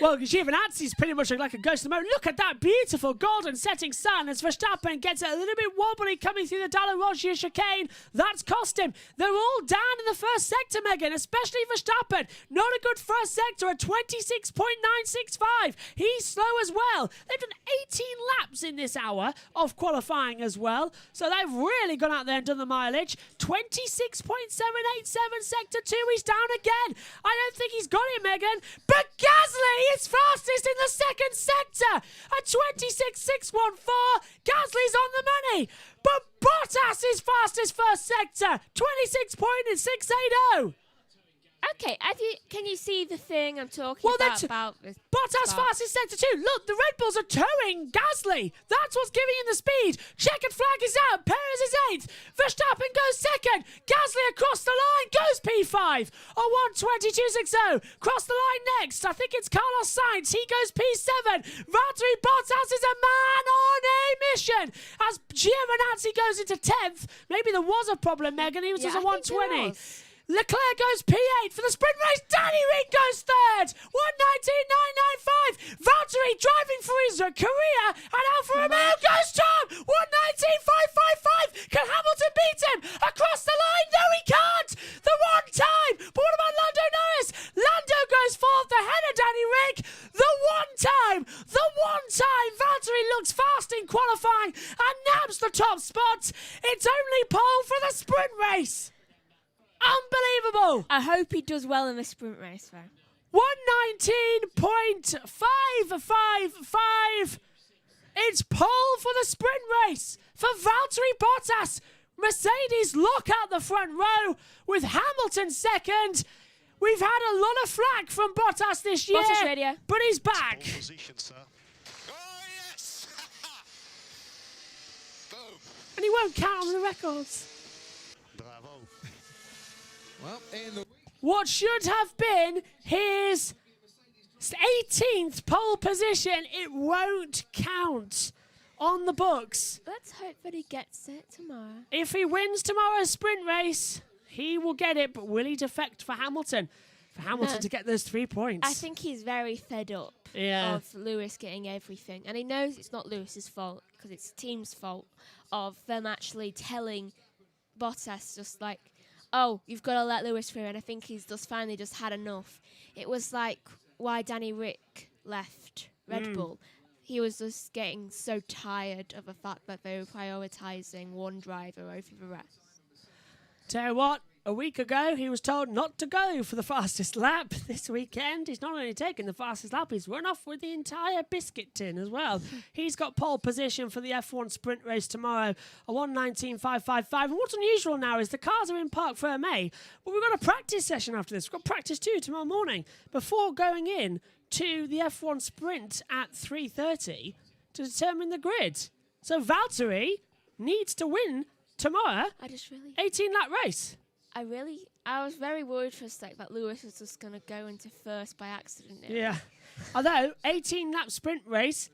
Well, Giovinazzi's pretty much like a ghost of the moment. Look at that beautiful golden setting sun as Verstappen gets a little bit wobbly coming through the Dalla Roggia chicane. That's cost him. They're all down in the first sector, Megan, especially Verstappen. Not a good first sector at 26.965. He's slow as well. They've done 18 laps in this hour of qualifying as well. So they've really gone out there and done the mileage. 26.787 sector 2. He's down again. I don't think he's got it, Megan. But Gasly is fastest in the second sector at 26.614. Gasly's on the money, but Bottas is fastest first sector, 26.680. Okay, can you see the thing I'm talking about this? Bottas fastest sector 2. Look, the Red Bulls are towing Gasly. That's what's giving him the speed. Checkered flag is out. Perez is 8th. Verstappen goes 2nd. Gasly across the line goes P5. A 1:22.60. Cross the line next. I think it's Carlos Sainz. He goes P7. Valtteri Bottas is a man on a mission as Giovinazzi goes into 10th. Maybe there was a problem, Megan. He was just a 1:20. Leclerc goes P8 for the sprint race. Danny Rick goes third. 1:19.995. Valtteri driving for his career, and Alfa Romeo goes top. 1:19.555. Can Hamilton beat him across the line? No, he can't. The one time. But what about Lando Norris? Lando goes fourth ahead of Danny Rick. The one time. Valtteri looks fast in qualifying and nabs the top spot. It's only pole for the sprint race. Unbelievable. I hope he does well in the sprint race, though. 1:19.555. It's pole for the sprint race for Valtteri Bottas. Mercedes lock out the front row with Hamilton second. We've had a lot of flack from Bottas this year, Bottas radio. but he's back. Position, sir. Oh, yes! Boom. And he won't count on the records. Bravo. Well, in the What should have been his 18th pole position, it won't count on the books. Let's hope that he gets it tomorrow. If he wins tomorrow's sprint race, he will get it, but will he defect for Hamilton? For Hamilton to get those 3 points. I think he's very fed up of Lewis getting everything. And he knows it's not Lewis's fault, because it's the team's fault of them actually telling Bottas just like, oh, you've got to let Lewis through. And I think he's just finally just had enough. It was like why Danny Rick left Red Bull. He was just getting so tired of the fact that they were prioritising one driver over the rest. Tell you what, a week ago he was told not to go for the fastest lap. This weekend he's not only taken the fastest lap, he's run off with the entire biscuit tin as well. He's got pole position for the F1 sprint race tomorrow, a 1:19.555. And what's unusual now is the cars are in Parc Fermé, but we've got a practice session after this. We've got practice 2 tomorrow morning before going in to the F1 sprint at 3:30 to determine the grid. So Valtteri needs to win tomorrow. 18-lap race. I was very worried for a sec that Lewis was just going to go into first by accident. Yeah. Although, 18-lap sprint race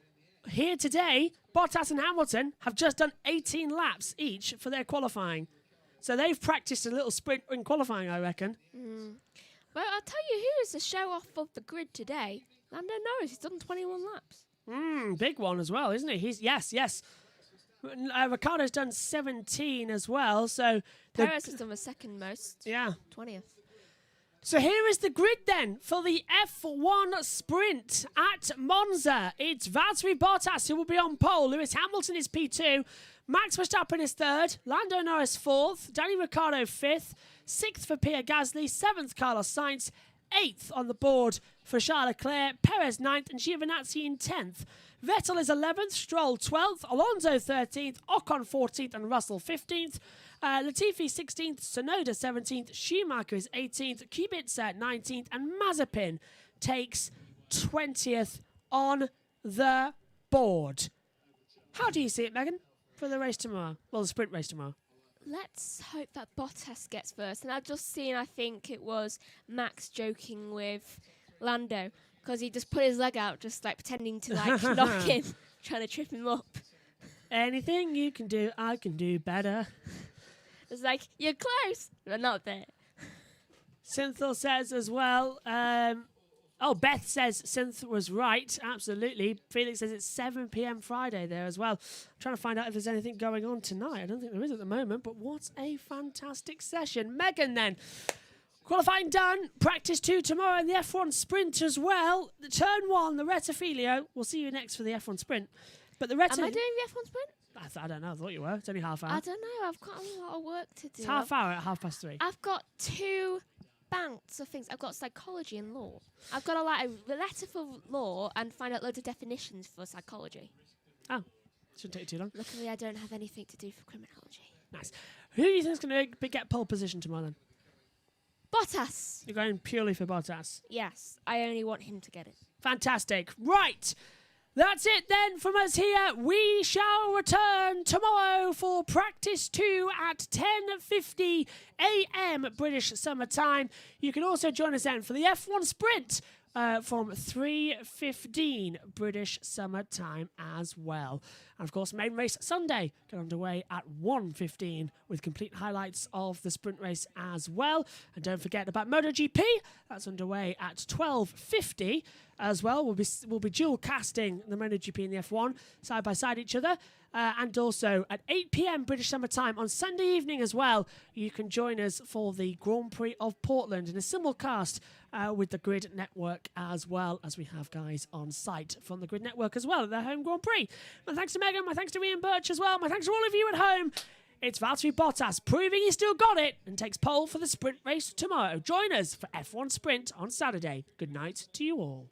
here today, Bottas and Hamilton have just done 18 laps each for their qualifying. So they've practiced a little sprint in qualifying, I reckon. Well, I'll tell you who is the show off of the grid today. Lando Norris. He's done 21 laps. Big one as well, isn't he? Yes. Ricciardo's done 17 as well, so... Perez has done the second most. Yeah. 20th. So here is the grid then for the F1 sprint at Monza. It's Valtteri Bottas who will be on pole. Lewis Hamilton is P2. Max Verstappen is third. Lando Norris fourth. Danny Ricciardo 5th. 6th for Pierre Gasly. 7th Carlos Sainz. 8th on the board for Charles Leclerc. Perez 9th and Giovinazzi in 10th. Vettel is 11th, Stroll 12th, Alonso 13th, Ocon 14th and Russell 15th. Latifi 16th, Tsunoda 17th, Schumacher is 18th, Kubica 19th and Mazepin takes 20th on the board. How do you see it, Megan, for the race tomorrow? Well, the sprint race tomorrow. Let's hope that Bottas gets first. And I've just seen, I think it was Max joking with Lando, because he just put his leg out, just like pretending to like knock him, trying to trip him up. Anything you can do, I can do better. It's like, you're close, but not there. Synthil says as well, Beth says Synth was right, absolutely. Felix says it's 7 p.m. Friday there as well. I'm trying to find out if there's anything going on tonight. I don't think there is at the moment, but what a fantastic session. Megan then. Qualifying done. Practice 2 tomorrow in the F1 sprint as well. The turn 1, the Rettifilio. We'll see you next for the F1 sprint. But the Am I doing the F1 sprint? I don't know. I thought you were. It's only half hour. I don't know. I've got a lot of work to do. It's half hour at 3:30. I've got 2 banks of things. I've got psychology and law. I've got to write a letter for law and find out loads of definitions for psychology. Oh, shouldn't take too long. Luckily, I don't have anything to do for criminology. Nice. Who do you think is going to get pole position tomorrow then? Bottas. You're going purely for Bottas? Yes, I only want him to get it. Fantastic. Right. That's it then from us here. We shall return tomorrow for practice 2 at 10:50 a.m. British Summer Time. You can also join us then for the F1 Sprint from 3:15 British Summer Time as well. And of course, main race Sunday get underway at 1:15 with complete highlights of the sprint race as well. And don't forget about MotoGP. That's underway at 12:50 as well. We'll be dual casting the MotoGP and the F1 side by side each other. And also at 8 p.m. British Summer Time on Sunday evening as well, you can join us for the Grand Prix of Portland in a simulcast with the Grid Network, as well as we have guys on site from the Grid Network as well at their home Grand Prix. My thanks to Megan, my thanks to Ian Birch as well, my thanks to all of you at home. It's Valtteri Bottas proving he still got it and takes pole for the sprint race tomorrow. Join us for F1 Sprint on Saturday. Good night to you all.